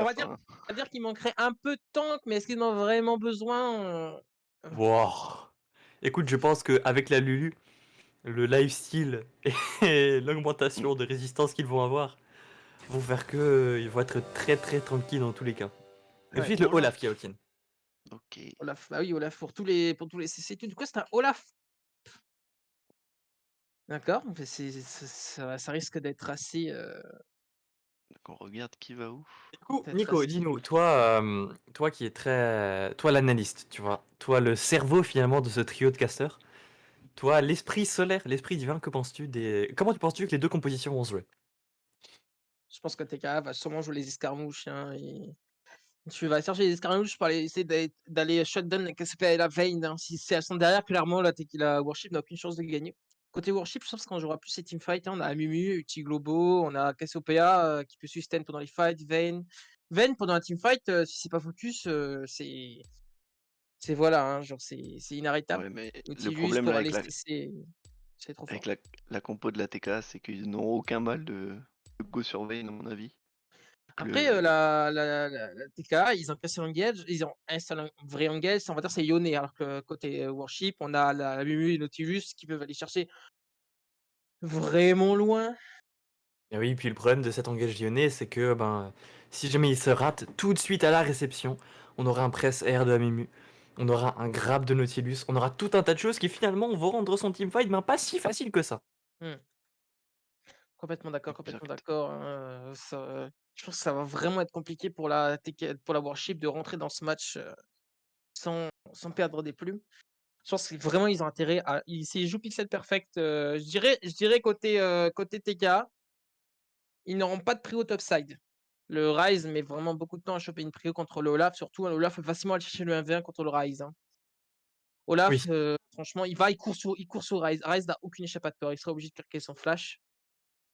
On la va dire fin. on va dire qu'il manquerait un peu de tank, mais est-ce qu'ils en ont vraiment besoin? Wouah! Écoute, je pense qu'avec la Lulu, le lifesteal et l'augmentation de résistance qu'ils vont avoir vont faire qu'ils vont être très très tranquilles dans tous les cas. Et Ouais, puis le Olaf. Olaf qui est Hawkin. Ok. Olaf, bah oui, Olaf pour tous les CC2. Du coup, c'est un Olaf. D'accord, mais ça risque d'être assez, Donc on regarde qui va où. Du coup, d'être Nico, assez dis-nous, toi, toi qui es très, toi l'analyste, tu vois, toi le cerveau finalement de ce trio de casters, toi l'esprit solaire, l'esprit divin, que penses-tu des, comment tu penses-tu que les deux compositions vont se jouer? je pense que TK va sûrement jouer les escarmouches, hein, et tu vas chercher les escarmouches pour aller essayer d'aller shutdown la Cassiopeia et la Vayne, hein. Si elles sont derrière, clairement, la Warship n'a aucune chance de gagner. Côté Warship, je pense qu'on jouera plus ces teamfights, hein. On a Amumu, Uti Globo, on a Cassiopeia, qui peut sustain pendant les fights, Vayne pendant un teamfight, si c'est pas focus, c'est voilà, hein, genre c'est inarrêtable. Ouais, mais le Nautilus problème là pour aller CC, c'est trop avec fort. la compo de la TK, c'est qu'ils n'ont aucun mal de go surveille, à mon avis. Donc Après, la TK, ils ont cassé l'engage, ils ont installé un vrai engage, on va dire c'est Yone, alors que côté, Warship, on a la Mumu et Nautilus qui peuvent aller chercher vraiment loin. Et oui, puis le problème de cet engage lyonnais, c'est que ben, si jamais il se rate, tout de suite à la réception, on aura un press air de Amimu, on aura un grab de Nautilus, on aura tout un tas de choses qui finalement vont rendre son teamfight ben, pas si facile que ça. Mmh. Complètement d'accord, complètement exact. d'accord, hein, je pense que ça va vraiment être compliqué pour la Warship de rentrer dans ce match, sans perdre des plumes. Je pense que vraiment ils ont intérêt à s'ils jouent Pixel Perfect, je dirais côté TK, ils n'auront pas de prio topside. Le Ryze met vraiment beaucoup de temps à choper une prio contre le Olaf, surtout, hein, l'Olaf peut facilement aller chercher le 1v1 contre le Ryze, hein. Oui. Olaf, franchement, il court sur Ryze. Ryze n'a aucune échappatoire, il sera obligé de claquer son flash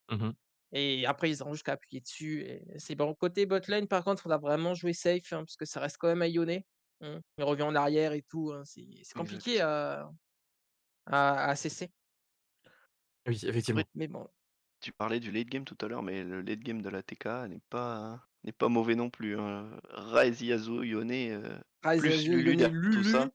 Mhm. et après ils auront juste qu'à appuyer dessus et c'est bon. Côté bot lane, par contre, il faudra vraiment jouer safe, hein, parce que ça reste quand même Ioné. Il revient en arrière et tout, hein, c'est compliqué Exact. à cesser, Oui, Après, effectivement. mais bon. tu parlais du late game tout à l'heure, mais le late game de la TK n'est pas mauvais non plus, hein. Ryze, Yasuo, Yone, Ryze, plus Yasuo, Lulu Ioné, derrière tout ça, Lulu.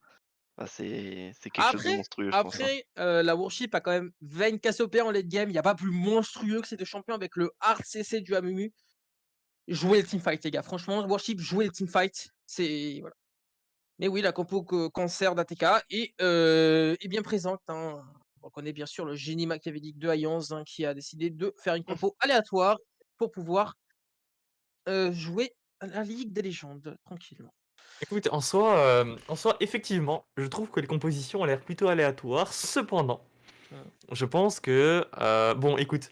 bah, c'est quelque chose de Après monstrueux, je pense, hein. après, la Warship a quand même Vayne, Cassiopeia en late game, il y a pas plus monstrueux que ces 2 champions avec le hard CC du Amumu. Jouez le teamfight les gars, franchement, Warship, jouez le teamfight, c'est voilà. Mais oui, la compo cancer d'ATK est bien présente, hein. On connaît bien sûr le génie machiavélique de Alliance, hein, qui a décidé de faire une compo aléatoire pour pouvoir, jouer à la Ligue des légendes tranquillement. Écoute, en soi, effectivement, je trouve que les compositions ont l'air plutôt aléatoires. Cependant, Mmh. je pense que, bon, écoute,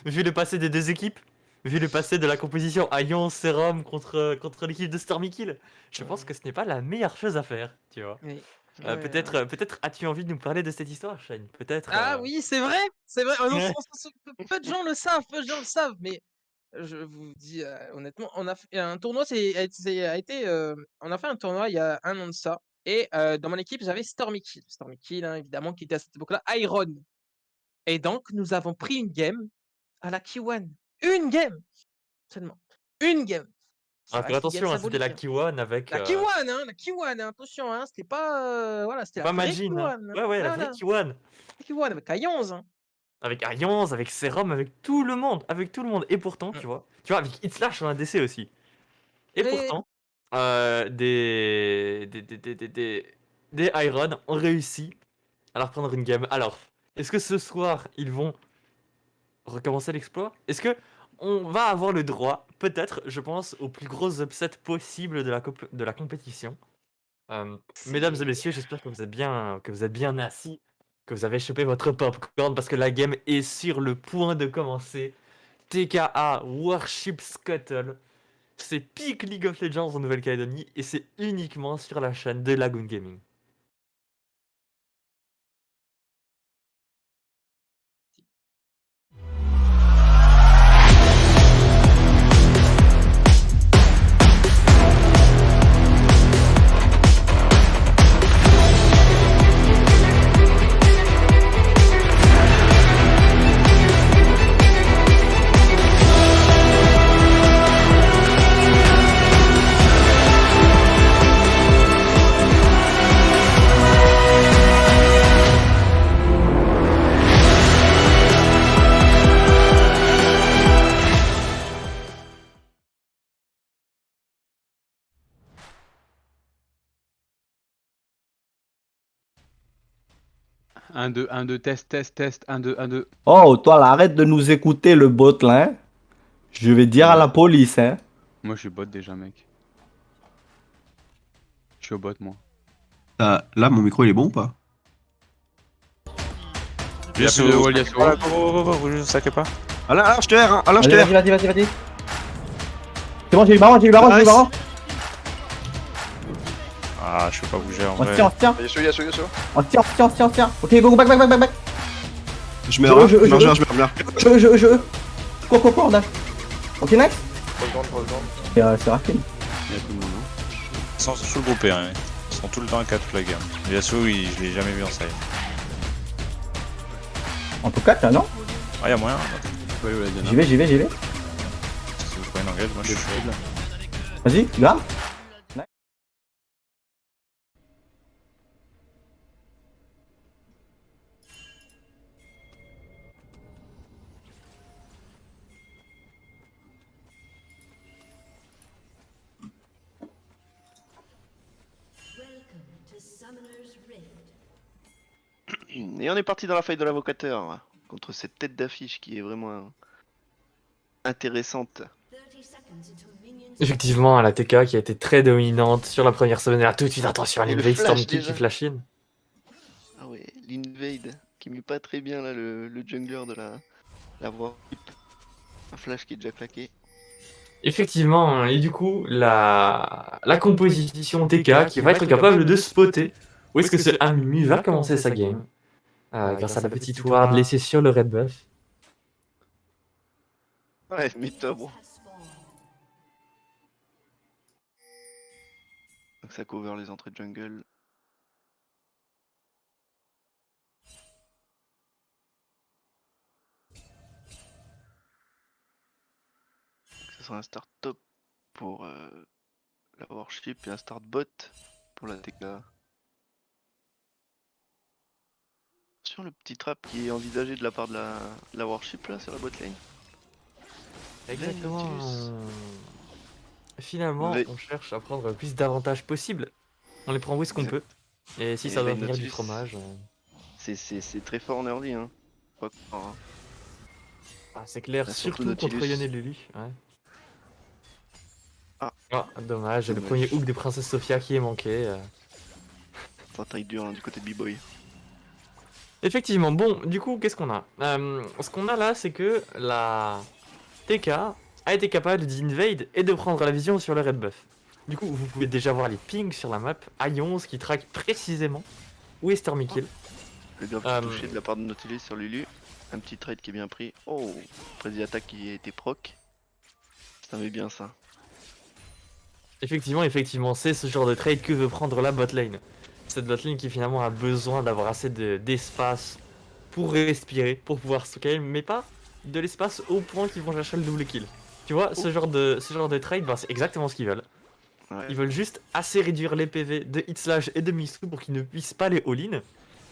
vu le passé des deux équipes, vu le passé de la composition Alliance Serum contre l'équipe de Stormy Kill, je pense Mmh. que ce n'est pas la meilleure chose à faire, tu vois. Oui. Ouais, ouais. Peut-être as-tu envie de nous parler de cette histoire, Shane? Peut-être. Ah oui, c'est vrai! C'est vrai! Oh non, peu de gens le savent, peu de gens le savent, mais je vous dis, honnêtement, on a fait un tournoi, on a fait un tournoi il y a 1 an de ça et dans mon équipe, j'avais Stormy Kill. Stormy Kill, hein, évidemment, qui était à cette époque-là Iron et donc nous avons pris une game à la Q1. Une game seulement. Une game. Ça Ah, faire reste une game attention, hein, c'était la symbolique, hein. Q1 avec. La Q1, hein, la Q1, hein, attention, hein, c'était pas, voilà, c'était C'est la pas vraie Majin, hein. Q1, hein. Ouais, ouais, la vraie Voilà, Q1. la Q1 avec Alliance, hein. Avec Alliance, avec Serum, avec tout le monde. Avec tout le monde. Et pourtant, Mmh. tu vois, avec Itslash en ADC aussi. Et Et pourtant, des Iron ont réussi à leur prendre une game. Alors, est-ce que ce soir, ils vont recommencer l'exploit? Est-ce que on va avoir le droit, peut-être, je pense, aux plus gros upsets possibles de la compétition? Mesdames et c'est messieurs, j'espère que vous êtes bien assis, que vous avez chopé votre popcorn parce que la game est sur le point de commencer. TKA Warship Scuttle. C'est Peak League of Legends en Nouvelle-Calédonie et c'est uniquement sur la chaîne de Lagoon Gaming. 1-2, 1-2, test, test, test, 1-2, 1-2. Oh, toi, là, arrête de nous écouter, le bot, là. Hein. Je vais dire à la police, hein. Moi, je suis bot déjà, mec. Je suis au bot, moi. Là, mon micro, il est bon ou pas? Il y a plus de wall Yasuo. Vous ne saquez pas. Alain, je te erre, hein. Alain, je te Vas-y, erre. vas-y. C'est bon, j'ai eu le baron, j'ai eu le baron. Ah, je peux pas bouger en On se vrai. tient. Yasuo. On se tient. Ok, go, back. Je meurs, hein. Je meurs. Je. Cours, on a. Ok, nice. C'est rapide. Il y a tout le monde, hein. Ils sont sous le groupé, hein. Ils sont tout le temps à 4 toute la game. Yasuo, je l'ai jamais vu en side. En tout cas, là, non? Ah, y'a moyen. Faut aller où, la Diana? J'y vais. Si vous prenez une engage, moi je suis chaud. Vas-y, garde. Et on est parti dans la faille de l'avocateur contre cette tête d'affiche qui est vraiment intéressante. Effectivement, la TK qui a été très dominante sur la première semaine. Là, tout de suite, attention à Et le l'invade flash, Storm Kick déjà. qui flash in. Ah ouais, l'invade qui met pas très bien là le jungler de la voix. Un flash qui est déjà claqué. Effectivement, et du coup, la composition TK qui va être capable de spotter où est-ce que ce Amimi va commencer sa game. Grâce à la petite ward laissée sur le red buff. Ouais, mid-top. Donc ça cover les entrées de jungle. Ce sera un start top pour la warship et un start bot pour la TK. Sur le petit trap qui est envisagé de la part de la warship là sur la bot lane. Exactement. Ventus. Finalement, on cherche à prendre le plus d'avantages possible. On les prend où est-ce qu'on peut. Et si Et ça doit venir du Ventus. fromage. C'est très fort en early hein. Pas croire, hein. Ah, c'est clair, Là, surtout surtout contre Nautilus. Yon et Lulu. Ouais. Ah. Dommage, le Dommage. premier hook de Princesse Sophia qui est manqué. Ça taille dur hein, du côté de B-Boy. Effectivement, bon, du coup, qu'est-ce qu'on a Ce qu'on a là, c'est que la TK a été capable d'invade et de prendre la vision sur le red buff. Du coup, vous pouvez déjà voir les pings sur la map. A11 qui traque précisément où est Stormy Kill. Le grave touché de la part de Nautilus sur Lulu. Un petit trade qui est bien pris. Oh, prédit attaque qui a été proc. Ça met bien ça. Effectivement, c'est ce genre de trade que veut prendre la botlane. Cette botlane qui finalement a besoin d'avoir assez d'espace pour respirer, pour pouvoir scaler, mais pas de l'espace au point qu'ils vont chercher le double kill. Tu vois, ce genre de trade, ben, c'est exactement ce qu'ils veulent. Ouais. Ils veulent juste assez réduire les PV de Hitslash et de Misou pour qu'ils ne puissent pas les all-in.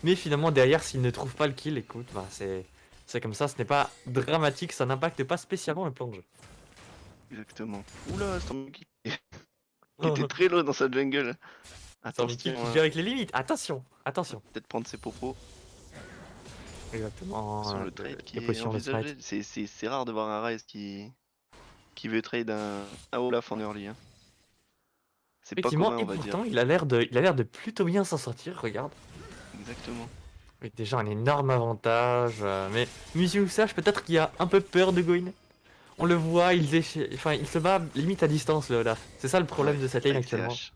Mais finalement, derrière, s'ils ne trouvent pas le kill, écoute, bah, c'est comme ça, ce n'est pas dramatique, ça n'impacte pas spécialement le plan de jeu. Exactement. Oula, Stormy qui était très low dans sa jungle. Stormy Kill Attention, qui hein. joue avec les limites, attention. Peut-être prendre ses propos Exactement. sur le trade qui les est potions de envisagé. C'est rare de voir un Ryze qui veut trade un Olaf en early. Hein. C'est pas Effectivement, commun, et on va dire. pourtant, il a l'air de plutôt bien s'en sortir, regarde. Exactement. Avec déjà un énorme avantage, mais Musu Sage peut-être qu'il a un peu peur de Goin. On le voit, il se bat limite à distance le Olaf. C'est ça le problème de cette lane Avec ses actuellement. haches.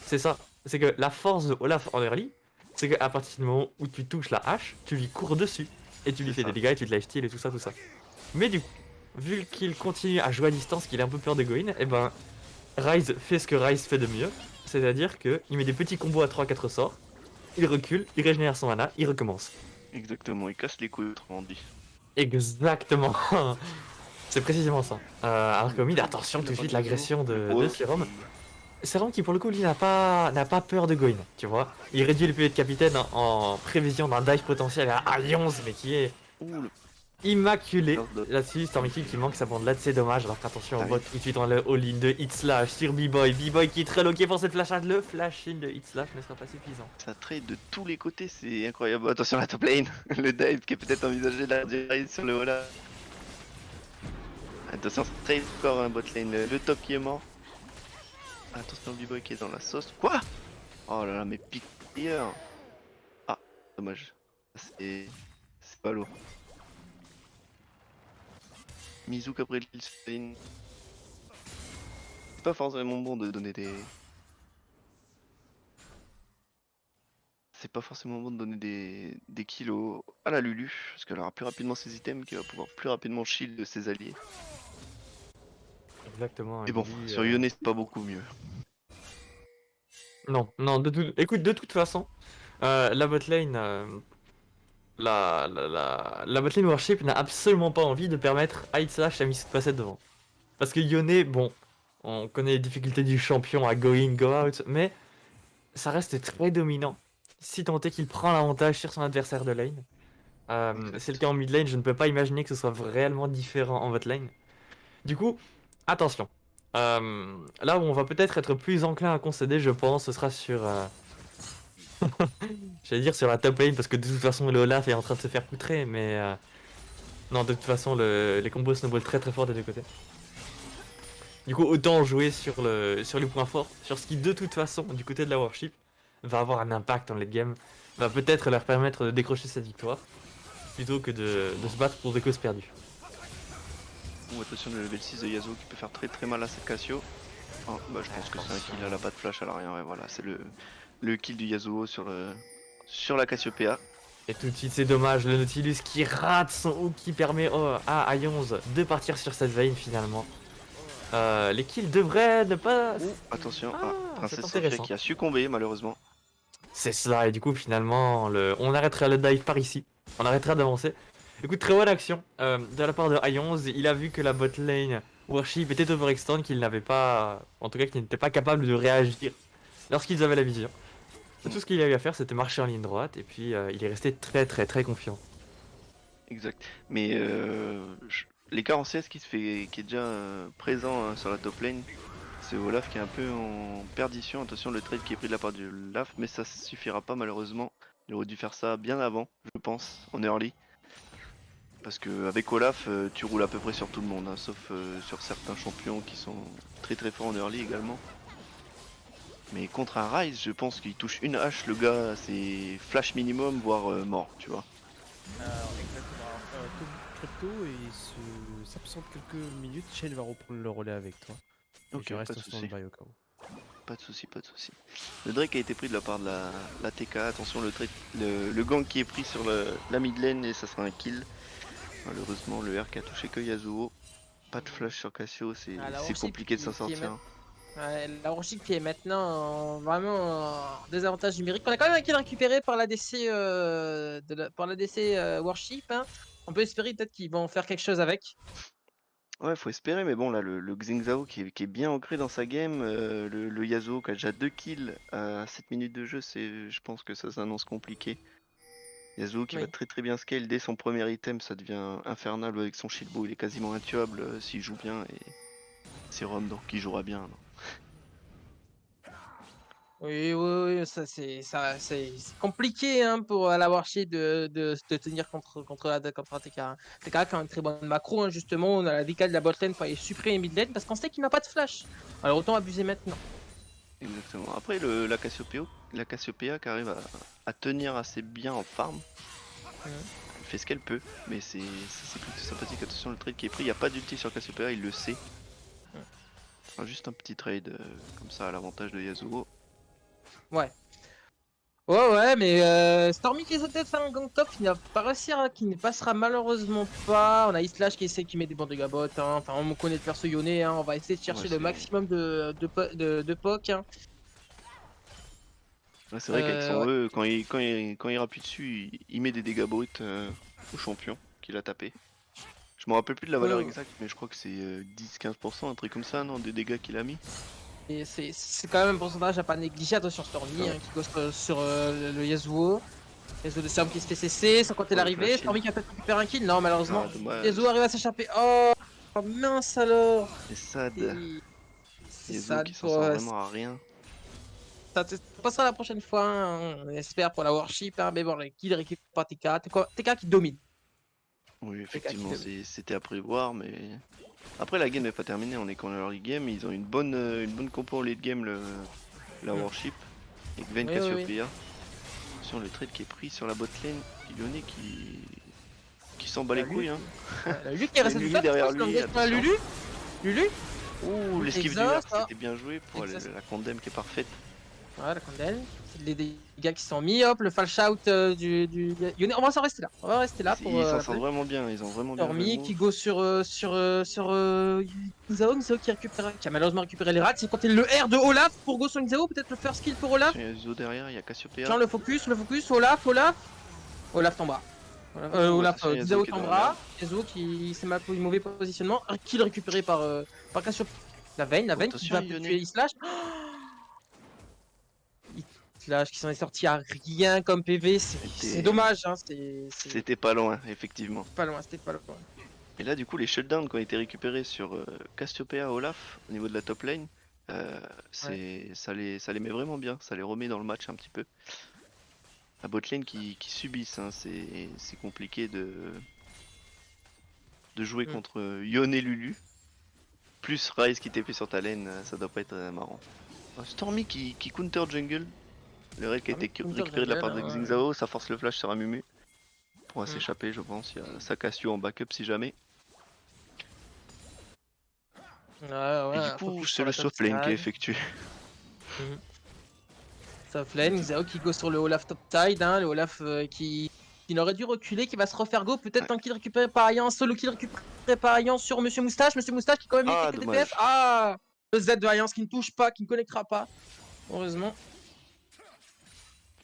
C'est ça, c'est que la force de Olaf en early, c'est qu'à partir du moment où tu touches la hache, tu lui cours dessus. Et tu lui fais des dégâts et tu te lifesteal et tout ça. Mais du coup, vu qu'il continue à jouer à distance, qu'il a un peu peur de Goin, et ben Ryze fait ce que Ryze fait de mieux. C'est-à-dire qu'il met des petits combos à 3-4 sorts, il recule, il régénère son mana, il recommence. Exactement, il casse les couilles autrement dit. Exactement. C'est précisément ça. Alors que mid, attention tout de suite l'agression de Serum. Serum qui pour le coup lui n'a pas peur de Goin, tu vois. Il réduit le PV de capitaine en prévision d'un dive potentiel à 11 mais qui est Ouh, immaculé. Là-dessus, Stormy King qui manque sa bande là, c'est dommage. Alors qu'attention, on voit tout de suite dans le all-in de Hit Slash sur B-Boy. B-Boy qui est très loqué pour cette flash-out. Le flash-in de Hit Slash ne sera pas suffisant. Ça trade de tous les côtés, c'est incroyable. Attention à la top lane, le dive qui est peut-être envisagé là direct sur le Ola. Attention, ça trade encore un bot lane, le top qui est mort. Attention, B-Boy qui est dans la sauce. Quoi? Oh là là, mais pique ailleurs. Ah, dommage. C'est pas lourd. Mizouk après le kill, c'est pas forcément bon de donner des... C'est pas forcément bon de donner des kills à la Lulu, parce qu'elle aura plus rapidement ses items, qui va pouvoir plus rapidement shield ses alliés. Exactement. Et bon, sur Yone c'est pas beaucoup mieux. Non, non, écoute, de toute façon, la botlane, la botlane Worship n'a absolument pas envie de permettre à Hit Slash de passer devant. Parce que Yone, bon, on connaît les difficultés du champion à go in, go out, mais ça reste très dominant. Si tant est qu'il prend l'avantage sur son adversaire de lane. C'est le cas en mid lane, je ne peux pas imaginer que ce soit réellement différent en bot lane. Du coup, attention. Là où on va peut-être être plus enclin à concéder, je pense, ce sera sur... J'allais dire sur la top lane, parce que de toute façon le Olaf est en train de se faire poutrer, mais... Non, de toute façon, les combos snowball très très fort des deux côtés. Du coup, autant jouer sur les points forts, sur ce qui de toute façon, du côté de la Worship, va avoir un impact en late game, va peut-être leur permettre de décrocher cette victoire, plutôt que de se battre pour des causes perdues. Ou attention le level 6 de Yasuo qui peut faire très très mal à cette Cassio. Oh, bah je pense que c'est un kill, elle a pas de flash, elle a rien, ouais voilà, c'est le kill du Yasuo sur la Cassiopeia. Et tout de suite c'est dommage, le Nautilus qui rate son hook qui permet à Ions de partir sur cette veine finalement. Les kills devraient ne pas... Attention, c'est Princesse Sophia qui a succombé malheureusement. C'est cela, et du coup finalement on arrêtera le dive par ici, on arrêtera d'avancer. Écoute, très bonne action de la part de Ions, il a vu que la bot lane Worship était overextend, qu'il n'avait pas, en tout cas qu'il n'était pas capable de réagir lorsqu'ils avaient la vision. Tout ce qu'il avait à faire c'était marcher en ligne droite, et puis il est resté très très très confiant. Exact, mais l'écart en CS qui est déjà présent sur la top lane, c'est Olaf qui est un peu en perdition. Attention le trade qui est pris de la part du Olaf, mais ça suffira pas malheureusement. Il aurait dû faire ça bien avant, je pense, en early. Parce que avec Olaf, tu roules à peu près sur tout le monde, hein, sauf sur certains champions qui sont très très forts en early également. Mais contre un Ryze, je pense qu'il touche une hache, le gars, c'est flash minimum, voire mort, tu vois. Alors, exactement. Alors, crypto et s'absente quelques minutes, Shane va reprendre le relais avec toi. Ok, je reste pas de sur souci. le au cas où. Pas de souci, pas de souci. Le Drake a été pris de la part de la TK. Attention, le gang qui est pris sur la mid lane et ça sera un kill. Malheureusement, le R qui a touché que Yasuo. Pas de flash sur Cassio, c'est compliqué de s'en sortir. La Worship qui est maintenant vraiment en désavantage numérique. On a quand même un kill récupéré par l'ADC Worship. Hein. On peut espérer peut-être qu'ils vont faire quelque chose avec. Ouais, faut espérer, mais bon, là, le Xingzao qui est bien ancré dans sa game, le Yasuo qui a déjà 2 kills à 7 minutes de jeu, je pense que ça s'annonce compliqué. Yasuo qui va très très bien scale dès son premier item, ça devient infernal avec son shieldbow, il est quasiment intuable s'il joue bien, et c'est Rom donc qui jouera bien. Non. Oui, ça c'est compliqué hein, pour la Worship de tenir contre la TK. TK a quand même très bonne macro, hein, justement, on a la décale de la botlane pour aller supprimer mid lane parce qu'on sait qu'il n'a pas de flash. Alors autant abuser maintenant. Exactement. Après la Cassiopeia qui arrive à tenir assez bien en farm. Elle fait ce qu'elle peut, mais c'est plutôt sympathique. Attention le trade qui est pris, il n'y a pas d'ulti sur Cassiopeia, il le sait. Enfin, juste un petit trade comme ça à l'avantage de Yasuo. Ouais, mais Stormy qui essaie peut-être faire un gang top, qui n'a pas réussi, qui ne passera malheureusement pas. On a Islash qui essaie qui met des bons dégâts bot, hein. Enfin on connaît le perso Yone, hein. On va essayer de chercher le maximum de poke. Hein. Ouais, c'est vrai qu'avec son E, quand il rappuie dessus, il met des dégâts bruts au champion qu'il a tapé. Je me rappelle plus de la valeur exacte, mais je crois que c'est 10-15%, un truc comme ça, non, des dégâts qu'il a mis. Et c'est quand même un pourcentage à pas négliger. Attention Stormy hein, qui gosse sur le Yasuo. Yasuo de Storm qui se fait cesser, sans compter Ouais, l'arrivée. flash Stormy qui a peut-être récupéré un kill. Non, malheureusement. Ah, dommage. Yasuo arrive à s'échapper. Oh, mince alors. C'est sad. C'est Yasuo sad qui s'en pour sort vraiment à rien. ça passera la prochaine fois, hein. On espère pour la Warship, hein, mais bon, les kills récupèrent pas TK. TK qui domine. Oui, effectivement, c'était à prévoir, mais après la game n'est pas terminée. On est qu'en early game. Ils ont une bonne compo en late game, la Warship, avec Vayne, Oui, Cassiopeia. Sur le trade qui est pris sur la bot lane, Lyonnais qui s'en bat les couilles. Hein. Lulu qui est resté Lulu tout seul, derrière je pense, lui, l'engage pour la attention. Lulu. Ouh, l'esquive du Exhaust, arc, c'était bien joué pour Exhaust. la condemn qui est parfaite. Voilà, la Condel. C'est les dégâts qui sont mis. Hop, le flash out du Yone. On va s'en rester là. On va rester là pour. Ils s'en sortent vraiment bien, ils ont vraiment bien joué le Stormy move. qui go sur Nzao qui a malheureusement récupéré les rats. C'est compter le R de Olaf pour go sur Nzao. Peut-être le first kill pour Olaf. Il y a Zo derrière, il y a Cassiopeia. Tiens, le focus, Olaf tombera. Olaf, attention, Yasuo Nzao qui est dans tombera. Yasuo qui s'est mal posé, mauvais positionnement. Un kill récupéré par Cassiopeia. La Vayne qui Attention, va Yone. tuer Islash. Islash qui s'en est sorti à rien comme PV. C'est dommage, hein. C'est C'était pas loin, effectivement. pas loin, c'était pas loin. Et là, du coup, les shutdowns qui ont été récupérés sur Cassiopeia, Olaf, au niveau de la top lane, ça les met vraiment bien, ça les remet dans le match un petit peu. La bot lane qui subissent, hein, c'est compliqué de jouer contre Yone et Lulu. Plus Ryze qui TP sur ta lane, ça doit pas être marrant. Stormy qui counter jungle. Le raid qui a été récupéré de la part de Xingzao, ça force le flash sur Amumu. Pourra s'échapper, je pense. Il y a Sakasu en backup si jamais. Et du coup, c'est le soft lane qui est effectué. Soft lane, Xingzao qui go sur le Olaf top side, hein, le Olaf qui aurait dû reculer, qui va se refaire go. Peut-être un kill récupéré par Ayan, solo kill récupéré par Ayan sur Monsieur Moustache. Monsieur Moustache qui quand même Ah, quelques dommage. DPS. Ah, le Z de Alliance qui ne touche pas, qui ne connectera pas. Heureusement.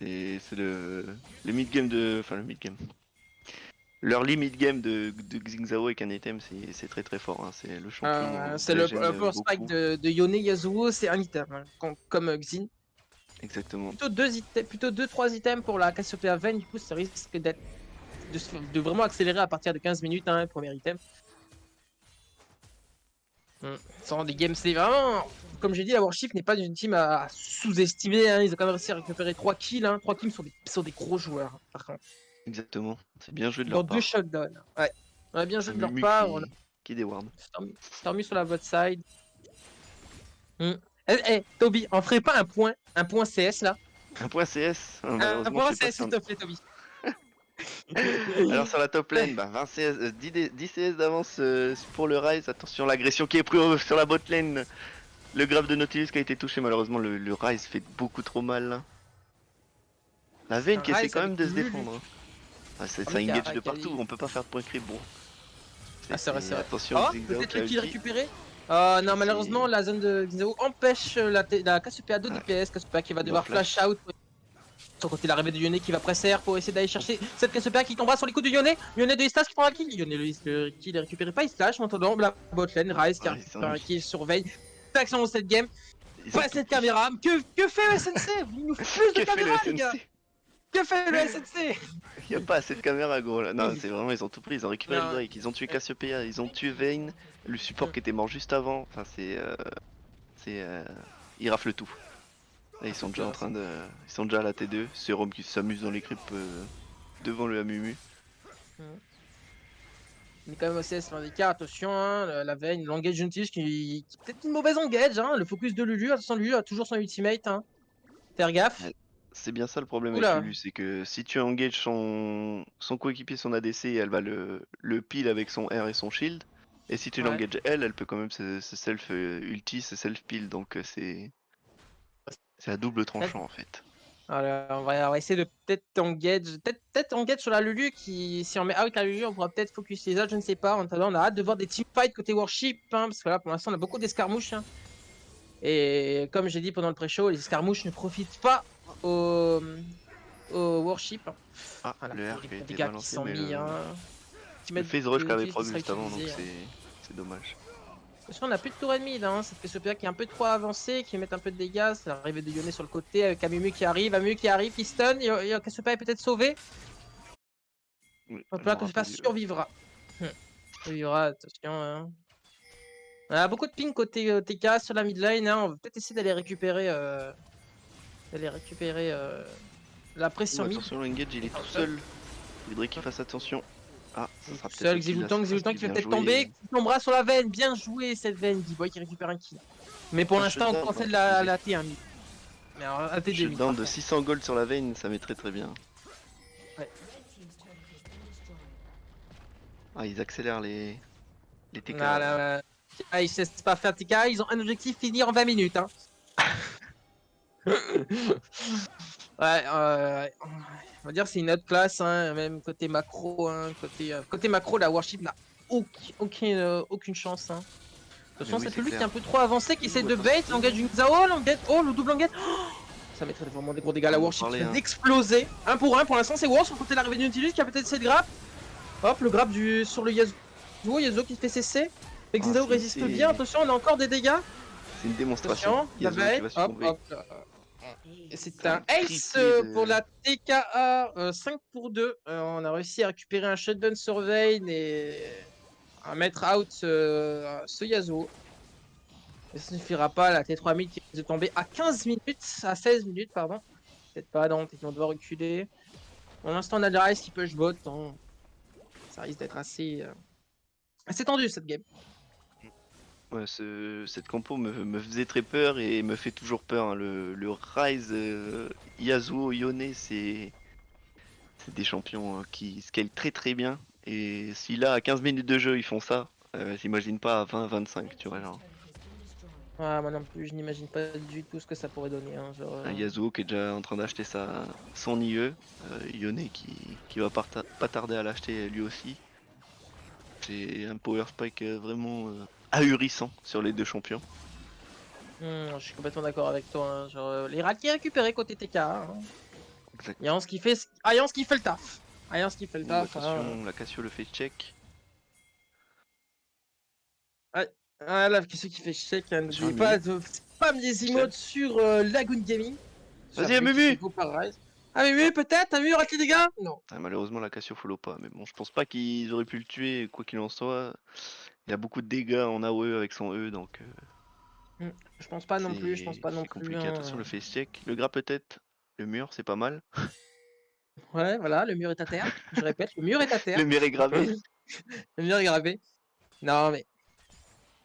Et c'est le mid-game de. Enfin, le mid-game. L'early mid-game de Xingzao avec un item, c'est très très fort. Hein. C'est le champion. C'est le power spike de Yone Yasuo, c'est un item, hein, comme Xin. Exactement. Plutôt 2-3 items pour la Cassiopeia Vayne, du coup ça risque de vraiment accélérer à partir de 15 minutes, hein, le premier item. Ça rend des games, c'est vraiment... Comme j'ai dit, la Warship n'est pas une team à sous-estimer, hein. Ils ont quand même réussi à récupérer 3 kills, hein. 3 kills sont des gros joueurs, par contre. Exactement. C'est bien joué de Dans leur part. 2 shutdowns. Ouais. On a bien joué de leur Mumu part. qui déward. Stormy sur la bot side. Toby, on ferait pas un point CS là? Un point CS. Un point CS s'il te plaît, Toby. Alors sur la top lane, 20 CS, 10 CS d'avance pour le Ryze. Attention, l'agression qui est prise sur la bot lane. Le grave de Nautilus qui a été touché, malheureusement le Ryze fait beaucoup trop mal. Là. La Vayne qui essaie quand même de se défendre. Ah, ça engage de partout, on peut pas faire de point creep. Bon. C'est vrai. Attention, Oh, Xingzao peut-être qui a le kill ulti. récupéré. Non, malheureusement, la zone de Xingzao empêche la Cassiopeia de DPS. Cassiopeia qui va devoir flash out. Sur côté l'arrivée de Yone qui va presser pour essayer d'aller chercher cette Cassiopeia qui tombera sur les coups de Yone. Yone de Istas qui prend un kill. Yone le kill est récupéré pas Istas. En attendant, la bot lane, Ryze qui a récupéré un kill sur Vayne. Action dans cette game. Pas cette caméra. Que fait le SNC? Il nous fait plus de caméras, les gars. Que fait le SNC? Il y a pas assez de caméras, gros là. Non, c'est vraiment, ils ont tout pris. Ils ont récupéré le Drake, ils ont tué Cassiopeia, ils ont tué Vayne, le support qui était mort juste avant. Enfin, ils raflent tout. Là, ils sont déjà en train de. Ils sont déjà à la T2. C'est Rome qui s'amuse dans les creeps devant le Amumu. On est quand même au CS dans les cas, attention, hein, la Vayne, l'engage Juntis qui peut-être une mauvaise engage, hein, le focus de Lulu, attention Lulu a toujours son ultimate, hein. Faire gaffe. C'est bien ça le problème Oula. avec Lulu, c'est que si tu engages son coéquipier, son ADC, elle va le pile avec son R et son shield. Et si tu l'engages elle peut quand même se self ulti, se self pile, donc c'est à double tranchant en fait. Alors, on va essayer de peut-être engage sur la Lulu qui, si on met out la Lulu, on pourra peut-être focus les autres, je ne sais pas. En attendant, on a hâte de voir des teamfights côté Warship, hein, parce que là pour l'instant on a beaucoup d'escarmouches. Hein. Et comme j'ai dit pendant le pré-show, les escarmouches ne profitent pas au Warship. Ah, voilà, le R qui a été gars balancé, qui sont mais mis, le hein, phase rush qu'avait proc sera juste avant, donc utilisé, hein. c'est dommage. Attention, on a plus de tour ennemi là, hein. Cette Cassiopeia qui est un peu trop avancée, qui met un peu de dégâts. C'est l'arrivée de Yone sur le côté avec Amumu qui arrive, qui stun. Et Cassiopeia est peut-être sauvé. Oui, Hop là, elle m'aura Cassiopeia pas vu. survivra. Survivra, attention. Hein. On a beaucoup de ping côté TK sur la mid lane. Hein. On va peut-être essayer d'aller récupérer, la pression mid. Attention, l'engage il est tout seul. Il faudrait qu'il fasse attention. Ah, ça sera Seul peut-être le kill, là, Xilutang c'est qui va bien peut-être joué. tomber. Qui tombera sur la veine. Bien joué cette veine. D-Boy qui récupère un kill. Mais pour Ah, l'instant, on shutdown, conseille ouais. la T1 mid. Mais alors, la T2 mid. Shutdown par de contre. 600 gold sur la veine, ça met très bien. Ouais. Ah, ils accélèrent les TK. Voilà. Ah, ils ne cessent pas faire TK. Ils ont un objectif finir en 20 minutes. Hein. Ouais, on va dire c'est une autre classe, hein, même côté macro. Hein, côté macro, la Warship n'a aucune chance. Hein. De toute façon, oui, c'est c'est celui qui est clair. un peu trop avancé, qui essaie de bait, l'engage une Zao, le double engage. Oh, ça mettrait vraiment des gros dégâts. La On en Warship parlait, vient hein. d'exploser. 1 pour 1 pour l'instant, c'est War sur le côté de l'arrivée du Nautilus qui a peut-être essayé de grappe. Hop, le grappe sur le Yasuo. Yasuo qui fait cesser. Et Ah, Zao si, résiste c'est- bien. Attention, on a encore des dégâts. C'est une démonstration. Attention, la Yasuo qui bait. va Hop, succomber. hop. Et c'est C'est un un ace triplé de- pour la TKA 5 pour 2. On a réussi à récupérer un shutdown sur Vayne et à mettre out ce Yasuo. Mais ça ne suffira pas, la T3000 qui risque de tomber à 15 minutes, à 16 minutes, pardon. Peut-être pas, non, peut-être qu'on doit reculer. Pour l'instant, on a le Ryze qui push bot. Hein. Ça risque d'être assez tendu cette game. Ouais, cette compo me faisait très peur et me fait toujours peur. Hein. Le Ryze, Yasuo, Yone, c'est des champions qui scale très bien. Et si là, à 15 minutes de jeu, ils font ça, j'imagine pas à 20-25, tu vois. Genre. Ouais, moi non plus, je n'imagine pas du tout ce que ça pourrait donner. Hein, genre, Un Yasuo qui est déjà en train d'acheter son IE, Yone qui va pas tarder à l'acheter lui aussi. C'est un power spike vraiment ahurissant sur les deux champions. je suis complètement d'accord avec toi. Hein, genre, les rats qui est récupéré côté TK. Hein. Exact. Alliance qui fait le taf. Alliance qui fait le Ouh, taf. attention, la Cassio le fait check. Ah là, qu'est-ce qui fait check, hein, Attention, n'oubliez pas de spam les emotes sur Lagoon Gaming. Vas-y, Amumu. Amumu peut-être, Amumu rate les dégâts. Non. Ah, malheureusement la Cassio follow pas, mais bon je pense pas qu'ils auraient pu le tuer quoi qu'il en soit. Il a beaucoup de dégâts en AOE avec son E donc Je pense pas non plus, je pense pas non c'est plus. compliqué. Hein. Attention le face check. Le gras peut-être. Le mur c'est pas mal. Ouais, voilà, le mur est à terre. Je répète, le mur est à terre. Le mur est gravé. Le mur est gravé. Non mais.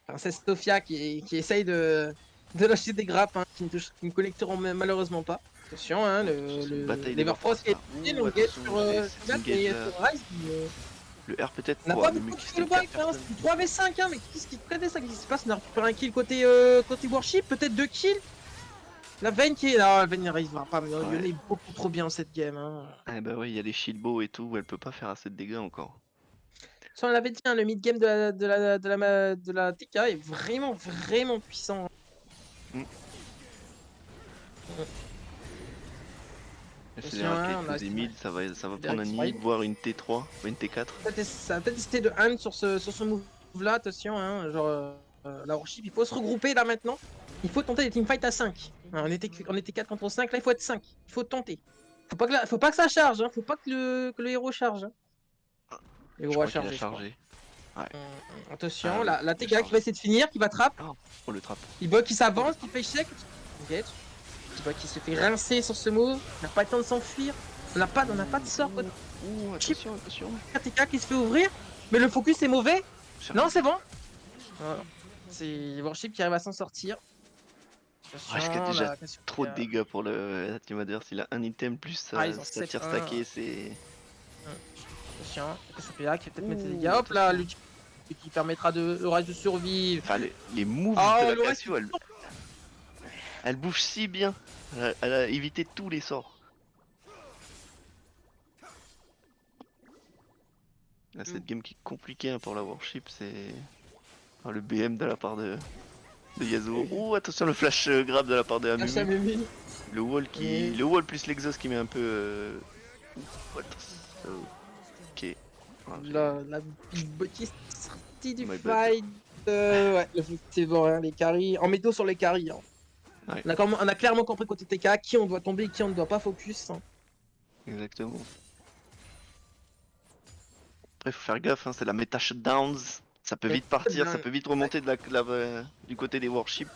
Princesse Sofia qui essaye de lâcher des grappes hein, qui ne connecteront malheureusement pas. Attention, hein, Une bataille l'Everfrost qui est Ouh, l'engage attention, sur c'est Nat et engage, sur Ryze. Le R peut-être. On n'a Oh, pas le beaucoup mec de qui kill se back, fait hein, c'est 3v5, hein, mais qu'est-ce qui se passe? On a récupéré un kill côté Warship, peut-être 2 kills. La Vayne qui est là, la Vayne n'arrivera pas, mais Ouais. Yone est beaucoup trop bien cette game. Hein. Ah bah ouais, il y a les shieldbow et tout, elle peut pas faire assez de dégâts encore. Ça, on l'avait dit, hein, le mid-game de la TK est vraiment puissant. C'est Attention, hein, on a des mid, ça va des prendre un Rex nid, Pride. voire une T3, une T4. Ça a peut-être hésité de hand sur ce move là, attention, hein, genre la Warship, il faut se regrouper là maintenant. Il faut tenter des teamfights à 5. Hein, on était 4 contre 5, là il faut être 5. Il faut tenter. Faut pas que ça charge, hein, faut pas que le héros charge. Hein. Le Je héros a crois qu'il chargé. a chargé. Attention, Ah, la il a TK qui va essayer de finir, qui va trap. Oh le trap. Il bug qui s'avance, qui fait check. Ok. Il bug qui se fait rincer sur ce move. On n'a pas le temps de s'enfuir. On n'a pas de sort côté Ouh, attention. TK qui se fait ouvrir. Mais le focus est mauvais. Chargé. Non, c'est bon. Voilà. C'est Warship qui arrive à s'en sortir. Ouais, je gagne déjà Attention, trop de dégâts pour le team adverse. Il a un item plus Ah, ils ont ça tire 7-1. stacké, c'est. Attention, Cassiopeia qui va peut-être mettre des dégâts. Hop là, l'ulti qui permettra le Ryze de survivre. Enfin, les moves Oh, de le la Ryze Cassio, elle bouge si bien. Elle a évité tous les sorts. Là, cette game qui est compliquée hein, pour la Warship, c'est. Ah, le BM de la part de Yasuo. Oh, attention, le flash grab de la part de Amumu. Amumu. Le wall le wall plus l'exhaust qui met un peu. Attention. Ok. Ah, j'ai- La bêtise sortie du My bad. fight Ouais, effectivement, hein, les carries. En métaux sur les carries. Hein. Ouais. On a clairement compris côté TK qui on doit tomber et qui on ne doit pas focus. Hein. Exactement. Après, faut faire gaffe, hein, c'est la méta shutdowns. Ça peut Mais vite partir, ça shutdown, peut vite remonter du côté des warships.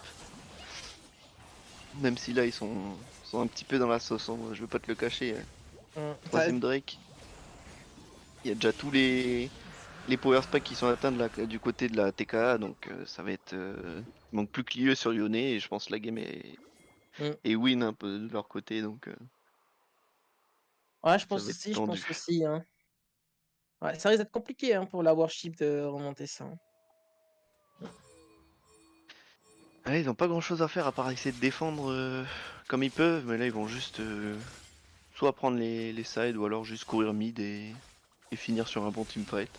Même si là, ils sont un petit peu dans la sauce, hein, je vais pas te le cacher. Troisième Drake. Il y a déjà tous les power spikes qui sont atteints du côté de la TKA, donc ça va être. Il manque plus que l'IE sur Yone et je pense que la game est win un peu de leur côté, donc Ouais, je ça pense va être aussi, je tendu. pense aussi. Hein. Ouais, ça risque d'être compliqué hein, pour la Warship de remonter ça. Hein. Ouais, ils ont pas grand chose à faire à part essayer de défendre comme ils peuvent, mais là ils vont juste soit prendre les sides ou alors juste courir mid et finir sur un bon teamfight.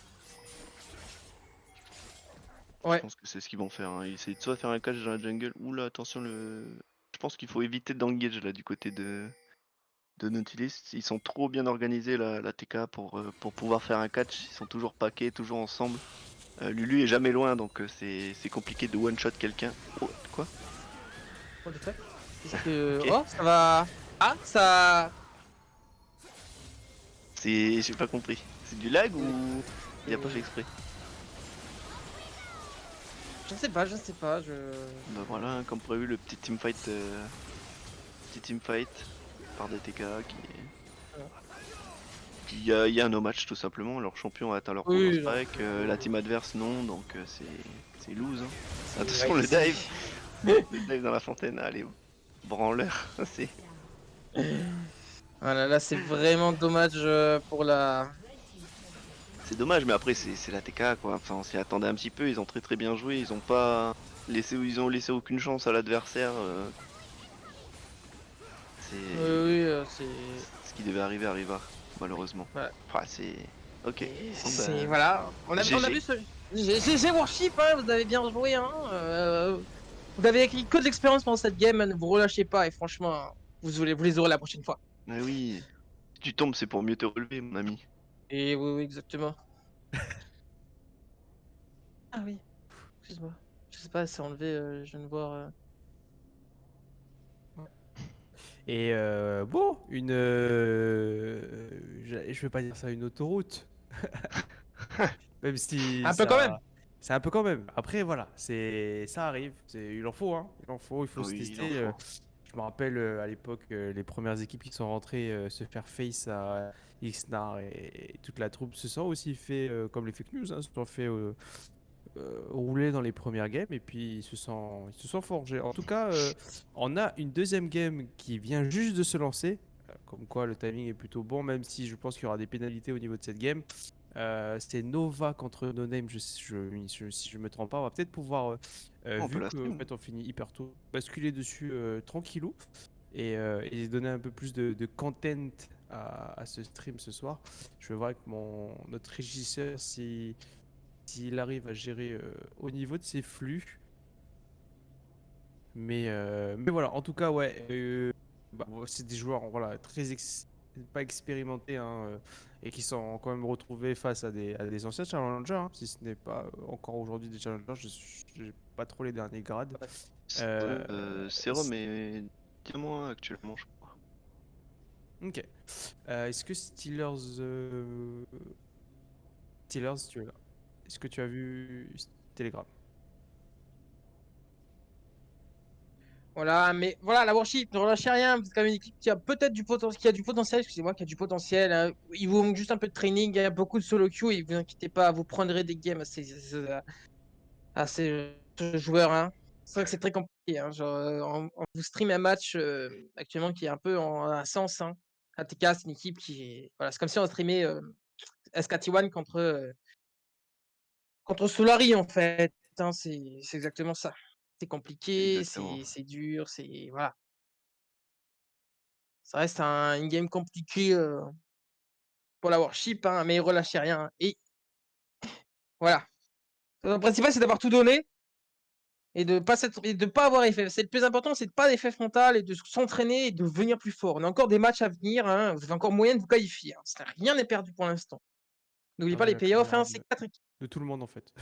Ouais. Je pense que c'est ce qu'ils vont faire. Hein. Ils essaient de soit faire un catch dans la jungle. Oula, attention Je pense qu'il faut éviter d'engage là du côté de Nautilus. Ils sont trop bien organisés la TK pour pouvoir faire un catch. Ils sont toujours paquets, toujours ensemble. Lulu est jamais loin donc c'est compliqué de one shot quelqu'un. Oh, quoi? What the fuck? Est-ce que... Ok. Oh, ça va... Ah, ça... J'ai pas compris. C'est du lag ou il a pas fait exprès? Je ne sais pas, Bah voilà, hein, comme prévu le petit teamfight par DTK il y a un no match tout simplement, leur champion a atteint leur power Oui, spike, la team adverse non, donc c'est lose. Hein. c'est- Attention ouais, le c'est- dive, le dive dans la fontaine, allez, branleur, c'est... Voilà, là, c'est vraiment dommage pour la... C'est dommage, mais après c'est la TK quoi, enfin on s'y attendait un petit peu, ils ont très bien joué, ils ont laissé aucune chance à l'adversaire. C'est Oui, c'est... ce qui devait arriver arriva, malheureusement. Ouais. Enfin, c'est... Ok. C'est... Voilà. On a GG. vu ce... GG Warship, hein, vous avez bien joué, hein. Vous avez acquis que de l'expérience pendant cette game, hein, ne vous relâchez pas, et franchement, vous les aurez la prochaine fois. Mais oui, si tu tombes c'est pour mieux te relever mon ami. Et oui, exactement. Ah oui, excuse-moi. Je sais pas, c'est enlevé, je viens de voir... Et bon, je vais pas dire ça une autoroute, même si Un peu quand même. c'est un peu quand même. Après voilà, ça arrive, il en faut hein, il faut se Oui, il en tester. faut. Je me rappelle à l'époque les premières équipes qui sont rentrées se faire face à Xnar et toute la troupe se sont aussi fait comme les fake news, hein, se sont fait rouler dans les premières games et puis ils se sont forgés. En tout cas, on a une deuxième game qui vient juste de se lancer. Comme quoi le timing est plutôt bon, même si je pense qu'il y aura des pénalités au niveau de cette game. C'est Nova contre No Name, si je me trompe pas. On va peut-être pouvoir, On peut vu la qu'en stream. fait on finit hyper tôt, basculer dessus tranquillou et donner un peu plus de content à ce stream ce soir. Je vais voir avec notre régisseur s'il arrive à gérer au niveau de ses flux. Mais voilà, en tout cas, ouais, c'est des joueurs voilà, pas expérimentés hein, et qui sont quand même retrouvés face à des anciens challengers, hein, si ce n'est pas encore aujourd'hui des challengers, je n'ai pas trop les derniers grades. Serum est diamant 1 actuellement je crois. Ok. Est-ce que Steelers, tu es là? Est-ce que tu as vu Telegram? Voilà, mais voilà, la Warship, ne relâchez rien. Vous êtes quand même une équipe qui a peut-être du potentiel, excusez-moi, qui a du potentiel. Hein. Il vous manque juste un peu de training, il y a beaucoup de solo queue et vous inquiétez pas, vous prendrez des games à ces joueurs. Hein. C'est vrai que c'est très compliqué. Hein. Genre, vous stream un match actuellement qui est un peu en un sens. Hein. ATK, c'est une équipe qui est. Voilà, c'est comme si on streamait SKT1 contre Solari en fait. Hein, c'est exactement ça. C'est compliqué, Exactement. c'est dur, c'est. Voilà. Ça reste une game compliquée pour la Warship, hein, mais relâchez rien. Et voilà. Le principal, c'est d'avoir tout donné et de pas avoir effet. C'est le plus important, c'est de pas d'effet frontal et de s'entraîner et de venir plus fort. On a encore des matchs à venir. Hein, vous avez encore moyen de vous qualifier. Hein. Rien n'est perdu pour l'instant. N'oubliez Ah pas ouais, les la playoffs, hein, carrière c'est 4 équipes. de tout le monde en fait.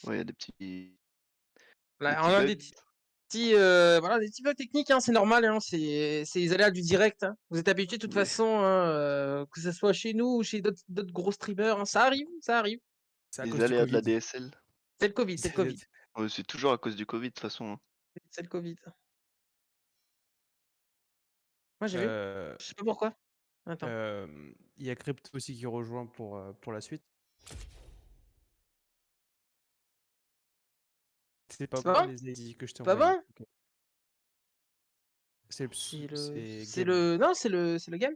Ouais, il y a des petits Là, on a bugs. des petits, voilà, des petits bugs techniques, hein, c'est normal, hein, c'est les aléas du direct, hein. Vous êtes habitués de toute Oui. façon, hein, que ce soit chez nous ou chez d'autres gros streamers, hein, ça arrive, ça arrive. C'est à Les cause du aléas de la Covid. DSL. C'est le Covid, c'est le Covid, Ouais, c'est toujours à cause du Covid de toute façon, hein. c'est le Covid. Moi j'ai vu, Euh, je sais pas pourquoi. Attends. Il y a Crypto aussi qui rejoint pour la suite. C'est pas C'est pas bon bon? les ID que je t'ai C'est pas envoyés. bon? Ok. C'est C'est game. non, c'est le game.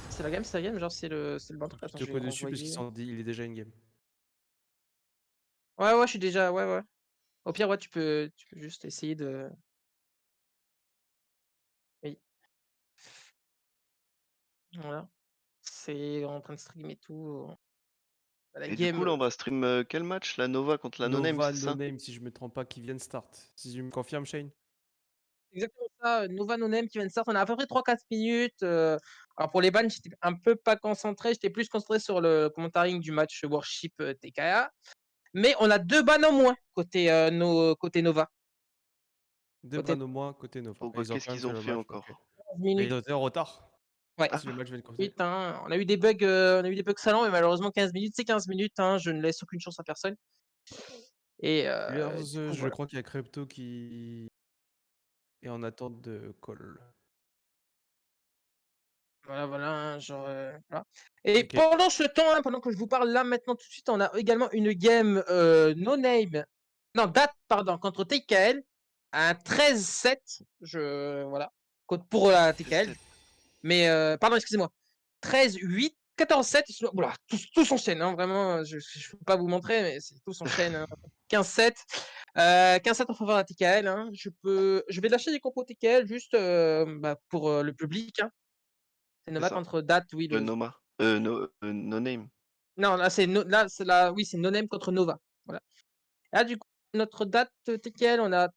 C'est la game, c'est la game, genre c'est le bon truc. Je Attends, te je vais code dessus parce renvoyer. il est déjà in-game. Ouais, ouais, je suis déjà, ouais, ouais. Au pire, ouais, tu peux juste essayer de. Oui, voilà. C'est en train de stream et tout. La Et du game. coup, là, on va stream quel match? La Nova contre la No-Name, Nova c'est No ça? Name, si je me trompe pas, qui viennent start. Si tu me confirmes, Shane? Exactement ça, Nova No Name qui vient de sortir. On a à peu près 3-4 minutes. Alors pour les bans, j'étais un peu pas concentré. J'étais plus concentré sur le commentaring du match Worship TKA. Mais on a 2 bans en moins côté Nova. Deux Côté bans au moins côté Nova. Et Pourquoi? ils ont Qu'est-ce quand même qu'ils fait ont le fait match, donc. 15 Et ils minutes. ont été en retard. Ouais. Ah, Si le match vient de commencer. Putain, on a eu des bugs salants, mais malheureusement 15 minutes, c'est 15 minutes, hein, je ne laisse aucune chance à personne. Et D'ailleurs, du coup, je voilà. crois qu'il y a Crypto qui est en attente de call. Voilà, voilà, hein, genre, voilà. Et Ok. pendant ce temps, hein, pendant que je vous parle là maintenant tout de suite, on a également une game no name, non, date, pardon, contre TKL, un 13-7, voilà, pour la TKL. 13-7. Mais, pardon, excusez-moi. 13-8, 14-7, voilà, tout s'enchaîne, hein, vraiment, je ne peux pas vous montrer, mais tout s'enchaîne. Hein. 15-7, 15-7 en faveur de la TKL. Hein. Je vais lâcher des compos TKL juste pour le public. Hein. C'est C'est Nova ça. contre Date, oui. Noma. No-Name. Non, là, oui, c'est No-Name contre Nova. Voilà. Là, du coup, notre Date TKL, on a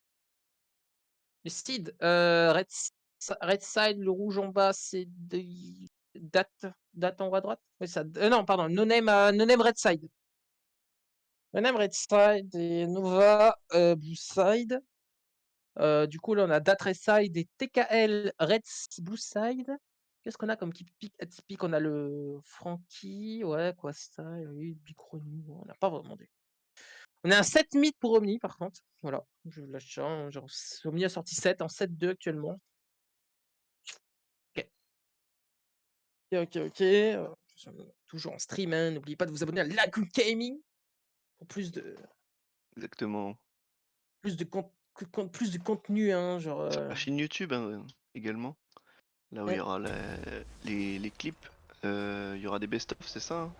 le Seed, Red Side, le rouge en bas, c'est Date en haut à droite. Oui, ça, non, pardon, No Name Red Side. No Name Red Side et Nova Blue Side. Du coup, là, on a Date Red Side et TKL Blue Side. Qu'est-ce qu'on a comme pick atypique? On a le Frankie, ouais, quoi, ça, oui, Bicrony, on n'a pas vraiment des. On est un 7 mid pour Omni, par contre. Voilà, je lâche ça. Hein, genre, Omni a sorti 7 en 7-2 actuellement. Ok, ok, ok. Nous sommes toujours en stream. Hein. N'oubliez pas de vous abonner à Lagoon Gaming pour Exactement. plus de contenu. Hein, genre, Sur la chaîne YouTube hein, également. Là où il y ouais. aura les clips. Il y aura des best-of, c'est ça hein?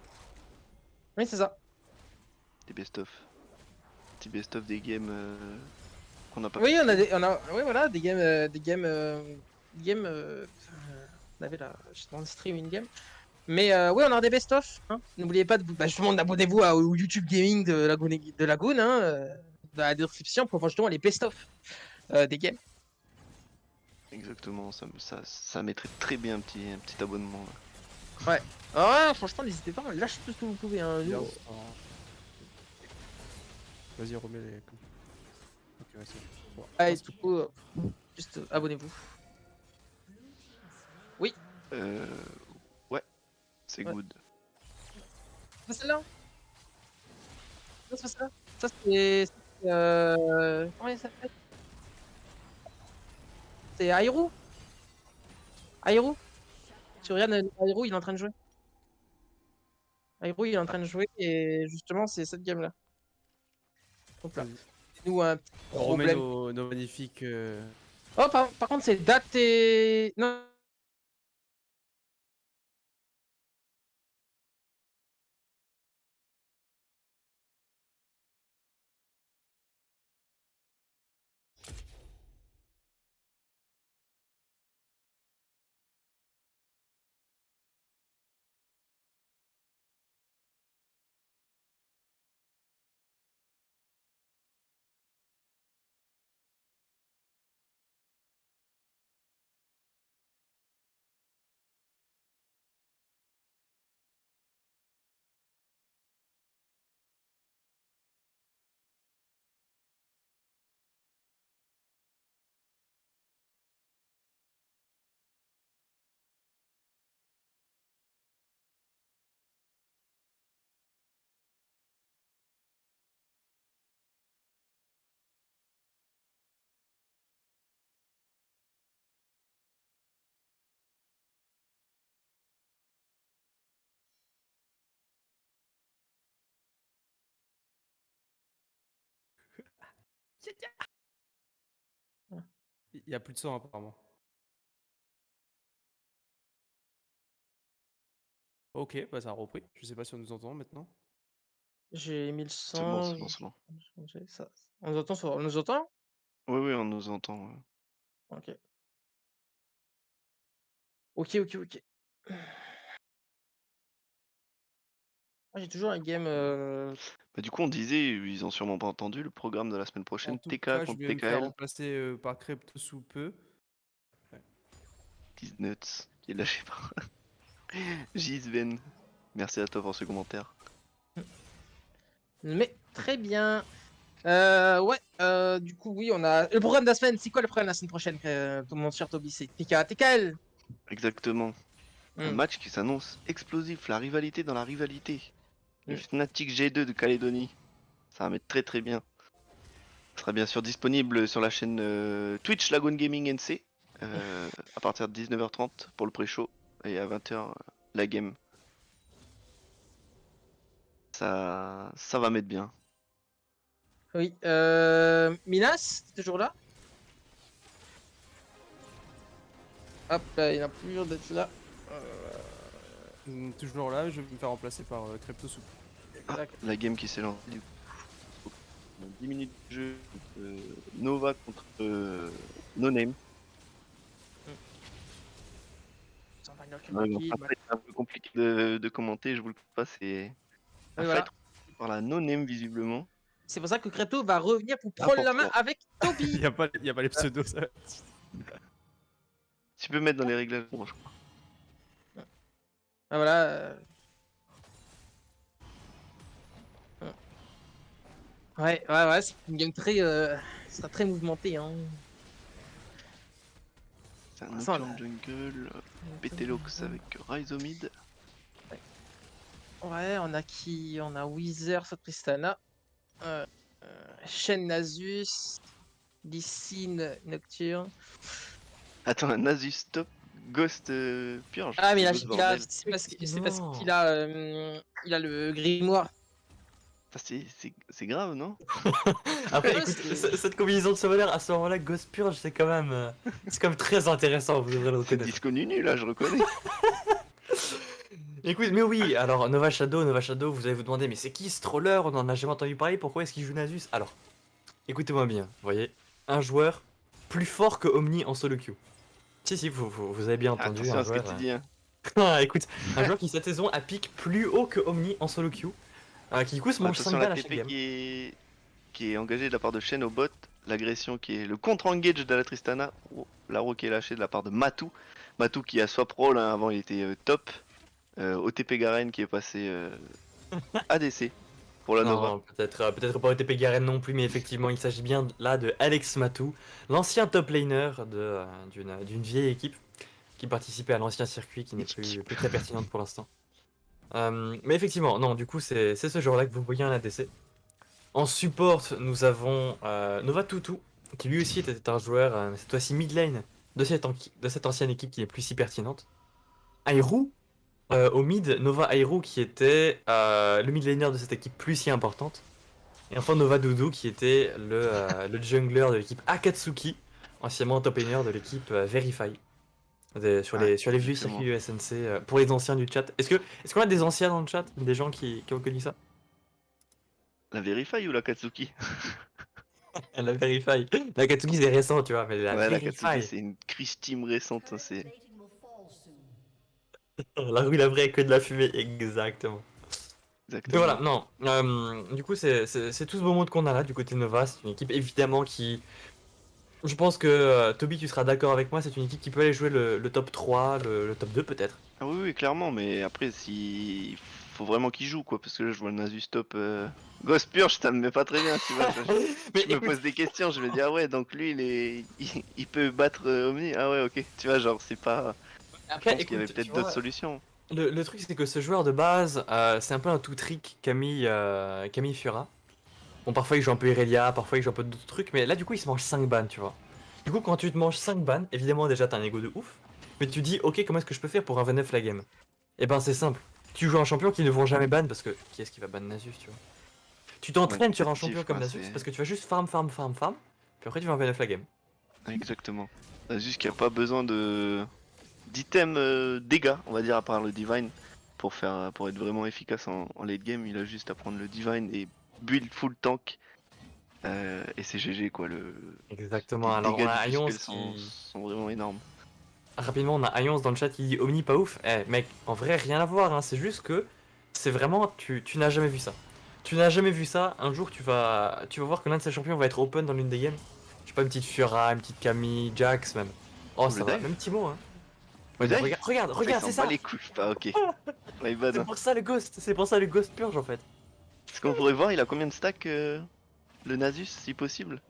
Oui, c'est ça. Des best-of. Petit best-of des games qu'on n'a pas Oui, pu stream. oui, voilà, des games. On avait là, dans le stream une game. Mais oui, on aura des best-of. Hein. N'oubliez pas justement d'abonnez-vous au YouTube Gaming de Lagoon, hein, dans la description pour voir justement les best-of des games. Exactement, ça mettrait très bien un petit abonnement. Là. Ouais. Ah ouais, franchement, n'hésitez pas, lâchez tout ce que vous pouvez. Hein, nous. Bien, vas-y, remets les. Ok, ouais, c'est bon. Allez, du coup, juste abonnez-vous. Oui, Euh, ouais, c'est Ouais. good. c'est celle-là. Ça, c'est ça. Ça, comment il s'appelle? C'est Hyrule. Hyrule. Tu regardes Hyrule, il est en train de jouer. Hyrule, il est en train de jouer et justement, c'est cette game-là. Donc là, Vas-y. nous un petit On remet problème. nos magnifiques. Oh, par contre, c'est date et. Non, Il y a plus de sang apparemment. Ok, bah ça a repris. Je sais pas si on nous entend maintenant. J'ai mis le C'est bon, son. c'est bon, c'est bon. Ça. On nous entend on nous entend? Oui, oui, on nous entend. Ouais. Ok. Ok. Ah, j'ai toujours un game. Bah, du coup, on disait, ils ont sûrement pas entendu le programme de la semaine En prochaine. tout TK cas, je contre vais me faire TKL. remplacer par Crypto sous peu. Nuts, qui est lâché par Gisven. Merci à toi pour ce commentaire. Mais très bien. Ouais, du coup, oui, on a. Le programme de la semaine, c'est quoi le programme de la semaine prochaine, mon cher Toby? C'est TKL. Exactement. Un Hmm. match qui s'annonce explosif, la rivalité dans la rivalité. Le Mm. Fnatic G2 de Calédonie. Ça va mettre très très bien. Ça sera bien sûr disponible sur la chaîne Twitch Lagoon Gaming NC à partir de 19h30 pour le pré-show et à 20h la game. Ça va mettre bien. Oui, Minas, t'es toujours là? Hop, là, il n'a plus l'air d'être là. Toujours là, je vais me faire remplacer par Crypto sous peu. Ah, la game qui s'est lancée. Du coup. 10 minutes de jeu. Nova contre No Name. Ouais, après, c'est un peu compliqué de commenter, je vous le dis pas, c'est un voilà. fight par la No Name visiblement. C'est pour ça que Crypto va revenir pour prendre la main avec Toby. Il y a pas les pseudos, ça. Tu peux mettre dans les réglages, bon, je crois. Ah, voilà. Ouais, c'est une game très, sera très mouvementée, hein. C'est un Ça, Nocturne Jungle, Petelox avec Rhizomid. Ouais, on a qui? On a Wither sur Tristana. Shen Nasus. Lysine Nocturne. Attends, un Nasus top, Ghost Purge. Ah, mais c'est quoi ce bordel c'est parce qu'il a, il a le grimoire. C'est grave, non? Après, Ouais, écoute, c'est- cette combinaison de summoner à ce moment-là, Ghost Purge, c'est quand même très intéressant, vous devrez le C'est reconnaître. disco nunu là, je reconnais. Écoute, mais oui, alors Nova Shadow, vous allez vous demander, mais c'est qui ce troller? On en a jamais entendu parler, pourquoi est-ce qu'il joue Nasus? Alors, écoutez-moi bien, vous voyez, un joueur plus fort que Omni en solo queue. Si, vous avez bien entendu, Attention un à ce que joueur. tu dis, hein. Ah, écoute, un joueur qui cette saison a pique plus haut que Omni en solo queue, qui du coup se mange 5 Attention à balles la à chaque TP game. qui est engagée de la part de Shen au bot. L'agression qui est le contre-engage de la Tristana. Oh, l'arrow qui est lâché de la part de Matou. Matou qui a swap role, hein, avant il était top. OTP Garen qui est passé ADC pour la Nova. Non, peut-être pas OTP Garen non plus, mais effectivement, il s'agit bien là de Alex Matou, l'ancien top laner d'une vieille équipe qui participait à l'ancien circuit qui n'est plus très pertinente pour l'instant. Mais effectivement, non, du coup, c'est ce joueur-là que vous voyez en ADC. En support, nous avons Nova Tutu, qui lui aussi était un joueur, cette fois-ci mid lane, de cette ancienne équipe qui n'est plus si pertinente. Airu, au mid, Nova Airu qui était le mid laner de cette équipe plus si importante. Et enfin Nova Doudou qui était le jungler de l'équipe Akatsuki, anciennement top laner de l'équipe Verify. Sur les vieux exactement. circuits USNC, pour les anciens du chat. Est-ce qu'on a des anciens dans le chat? Des gens qui ont connu ça? La Verify ou la Katsuki? La Verify. La Akatsuki c'est récent, tu vois, mais la Ouais, la Katsuki Verify. c'est une Chris Team récente. Hein, c'est La rue la vraie avec que de la fumée, exactement. Mais exactement. voilà, non. Du coup, c'est tout ce beau monde qu'on a là du côté de Nova. C'est une équipe évidemment qui. Je pense que Toby, tu seras d'accord avec moi, c'est une équipe qui peut aller jouer le top 3, le top 2 peut-être. Ah oui, clairement, mais après, si faut vraiment qu'il joue quoi, parce que là je vois le Nasus top Ghost Purge, ça me met pas très bien, tu vois. Mais Je me pose des questions, je me dis ah ouais, donc lui il peut battre Omni, ah ouais, ok, tu vois, genre c'est pas. Je Après, pense qu'il y avait peut-être d'autres solutions. Le truc, c'est que ce joueur de base, c'est un peu un tout trick Camille Fura. Bon, parfois il joue un peu Irelia, parfois il joue un peu d'autres trucs, mais là du coup il se mange 5 bans, tu vois. Du coup, quand tu te manges 5 bans, évidemment déjà t'as un ego de ouf, mais tu dis ok, comment est-ce que je peux faire pour un V9 la game? Et ben c'est simple, tu joues un champion qui ne vont jamais ban parce que qui est-ce qui va ban Nasus, tu vois? Tu t'entraînes sur un actif, champion comme quoi, Nasus c'est- parce que tu vas juste farm, puis après tu vas en V9 la game. Exactement. Juste qu'il n'y a pas besoin de d'items dégâts, on va dire, à part le Divine. Pour être vraiment efficace en late game, il a juste à prendre le Divine et build full tank. Et c'est GG quoi. Exactement, Les alors on dégâts a du Ions spell sont vraiment énormes. Rapidement, on a Ions dans le chat qui dit Omni pas ouf. Eh mec, en vrai, rien à voir, hein. C'est juste que c'est vraiment. Tu n'as jamais vu ça. Tu n'as jamais vu ça. Un jour, tu vas voir que l'un de ces champions va être open dans l'une des games. Je sais pas, une petite Fiora, une petite Camille, Jax même. Oh, Le ça va, dive même Timo, hein. Le dive Regarde, c'est ça. les couilles, pas ok. My bad. C'est pour ça le ghost, c'est pour ça le ghost purge en fait. Est-ce qu'on pourrait voir, il a combien de stacks le Nasus, si possible?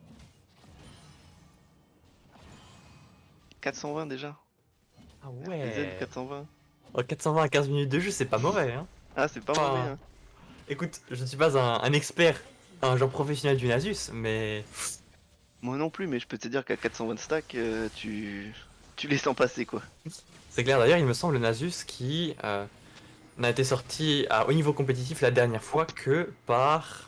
420 déjà. Ah Z ouais. 420. Oh, 420 à 15 minutes de jeu, c'est pas mauvais, hein. Ah, c'est pas Enfin, mauvais. Hein. Écoute, je ne suis pas un expert, un genre professionnel du Nasus, mais Moi non plus, mais je peux te dire qu'à 420 stacks, tu les sens passer quoi. c'est clair. D'ailleurs, il me semble le Nasus qui n'a été sorti au niveau compétitif la dernière fois que par...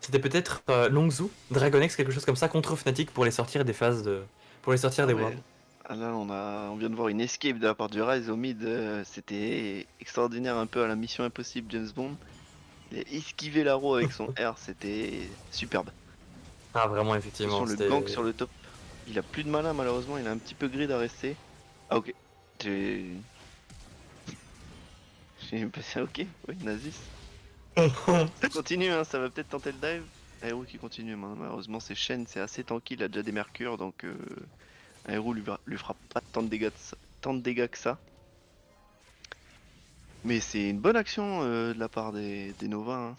C'était peut-être Longzhu, Dragonex, quelque chose comme ça, contre Fnatic pour les sortir des phases de... pour les sortir des Ouais. Worlds. Ah là, on vient de voir une escape de la part du Ryze au mid. C'était extraordinaire, un peu à la mission impossible James Bond. Il a esquivé l'arrow avec son R, c'était superbe. Ah vraiment, effectivement. Attention, le gank sur le top. Il a plus de mana malheureusement, il a un petit peu grid à rester. Ah ok. J'ai passé ok, oui, Nasus. Ça continue, hein, ça va peut-être tenter le dive. Aero qui continue, malheureusement c'est Shen, c'est assez tanky, il a déjà des mercures donc Aero lui fera pas tant de dégâts que ça. Mais c'est une bonne action de la part des Nova. Hein.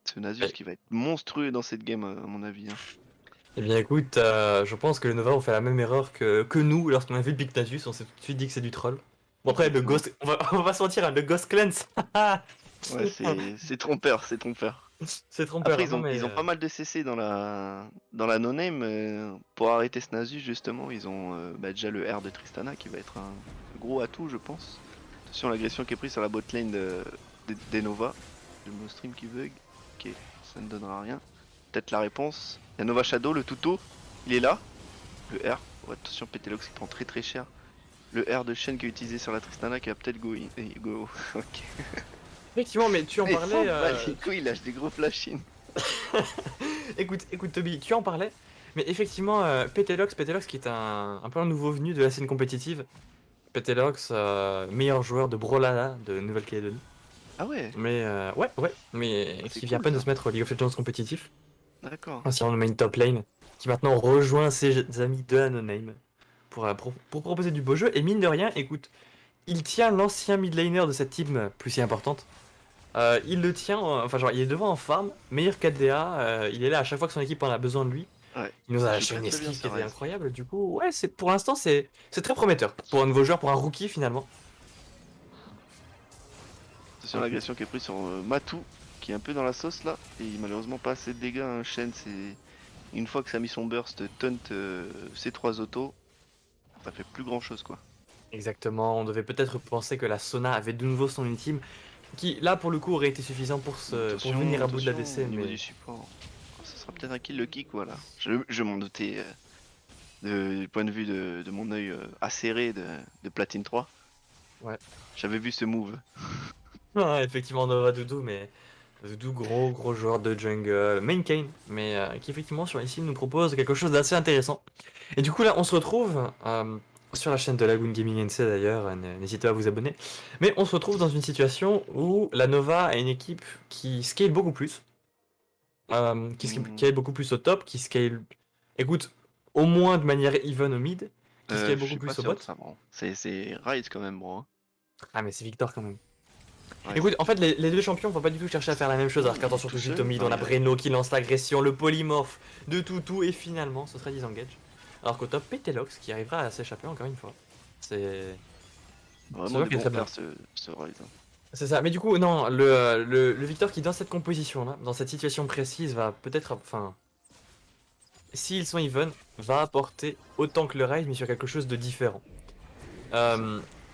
Ce Nasus qui va être monstrueux dans cette game à mon avis. Hein. Eh bien écoute, je pense que les Nova ont fait la même erreur que nous lorsqu'on a vu le Big Nasus, on s'est tout de suite dit que c'est du troll. Bon après le Ghost, on va pas se mentir, hein, le Ghost Cleanse. Ouais, c'est trompeur, c'est trompeur. C'est trompeur. Après, non, mais, ils ont pas mal de CC dans la no-name. Pour arrêter ce Nasus, justement, ils ont déjà le R de Tristana qui va être un gros atout, je pense. Attention, l'agression qui est prise sur la bot lane des Nova. Le mon stream qui bug. Ok, ça ne donnera rien. Peut-être la réponse. Il y a Nova Shadow, le Tuto. Il est là. Le R. Oh, attention, Petelox qui prend très très cher. Le R de Shen qui est utilisé sur la Tristana qui va peut-être go. Ok. Effectivement, mais tu en parlais. Du coup, il lâche des gros flash-in. Écoute Toby, tu en parlais. Mais effectivement, Petelox qui est un peu un nouveau venu de la scène compétitive. Petelox, meilleur joueur de Brawlhalla de Nouvelle-Calédonie. Ah ouais. Mais ouais, mais Ah, c'est qui vient à cool, peine de ça. se mettre au League of Legends compétitif. D'accord. Ancien de main top lane, qui maintenant rejoint ses amis de la no-name pour proposer du beau jeu. Et mine de rien, écoute, il tient l'ancien mid laner de cette team plus si importante. Il le tient, enfin genre il est devant en farm, meilleur 4DA, il est là à chaque fois que son équipe en a besoin de lui. Ouais. Il nous a Ça lâché joue une très bien, esquive qui ça, était Ryze. incroyable, du coup ouais, pour l'instant c'est très prometteur pour un nouveau joueur, pour un rookie finalement. Attention à l'agression qui est prise sur Matou, qui est un peu dans la sauce là, et malheureusement pas assez de dégâts. Un Shen, c'est une fois que ça a mis son burst, taunt ses 3 autos, ça fait plus grand chose quoi. Exactement, on devait peut-être penser que la Sona avait de nouveau son ultime, qui là pour le coup aurait été suffisant pour venir à bout de la DC, au niveau mais... du support. Ça sera peut-être un kill le kick voilà. Je m'en doutais du point de vue de mon œil acéré de Platine 3. Ouais. J'avais vu ce move. Ah, effectivement, Nova Doudou, mais Doudou, gros joueur de jungle, main Kane, mais qui effectivement sur ici nous propose quelque chose d'assez intéressant. Et du coup là, on se retrouve sur la chaîne de Lagoon Gaming NC d'ailleurs, n'hésitez pas à vous abonner. Mais on se retrouve dans une situation où la Nova a une équipe qui scale beaucoup plus, qui scale beaucoup plus au top, qui scale, écoute, au moins de manière even au mid, qui scale Je beaucoup suis plus pas au sûr bot. de ça, bon. C'est Ryze quand même, bro. Hein. Ah mais c'est Victor quand même. Ouais. Écoute, en fait, les deux champions vont pas du tout chercher à faire la même chose. Alors qu'attention tout de suite, Tommy, on a Breno qui lance l'agression, le polymorphe de tout, et finalement, ce sera disengage. Alors qu'au top, Petelox qui arrivera à s'échapper encore une fois. C'est Vraiment vrai des qu'il est bons très bien. pairs ce Ryze. Hein. c'est ça. Mais du coup, non, le Victor qui, dans cette composition-là, dans cette situation précise, va peut-être. Enfin. S'ils sont even, va apporter autant que le Ryze, mais sur quelque chose de différent.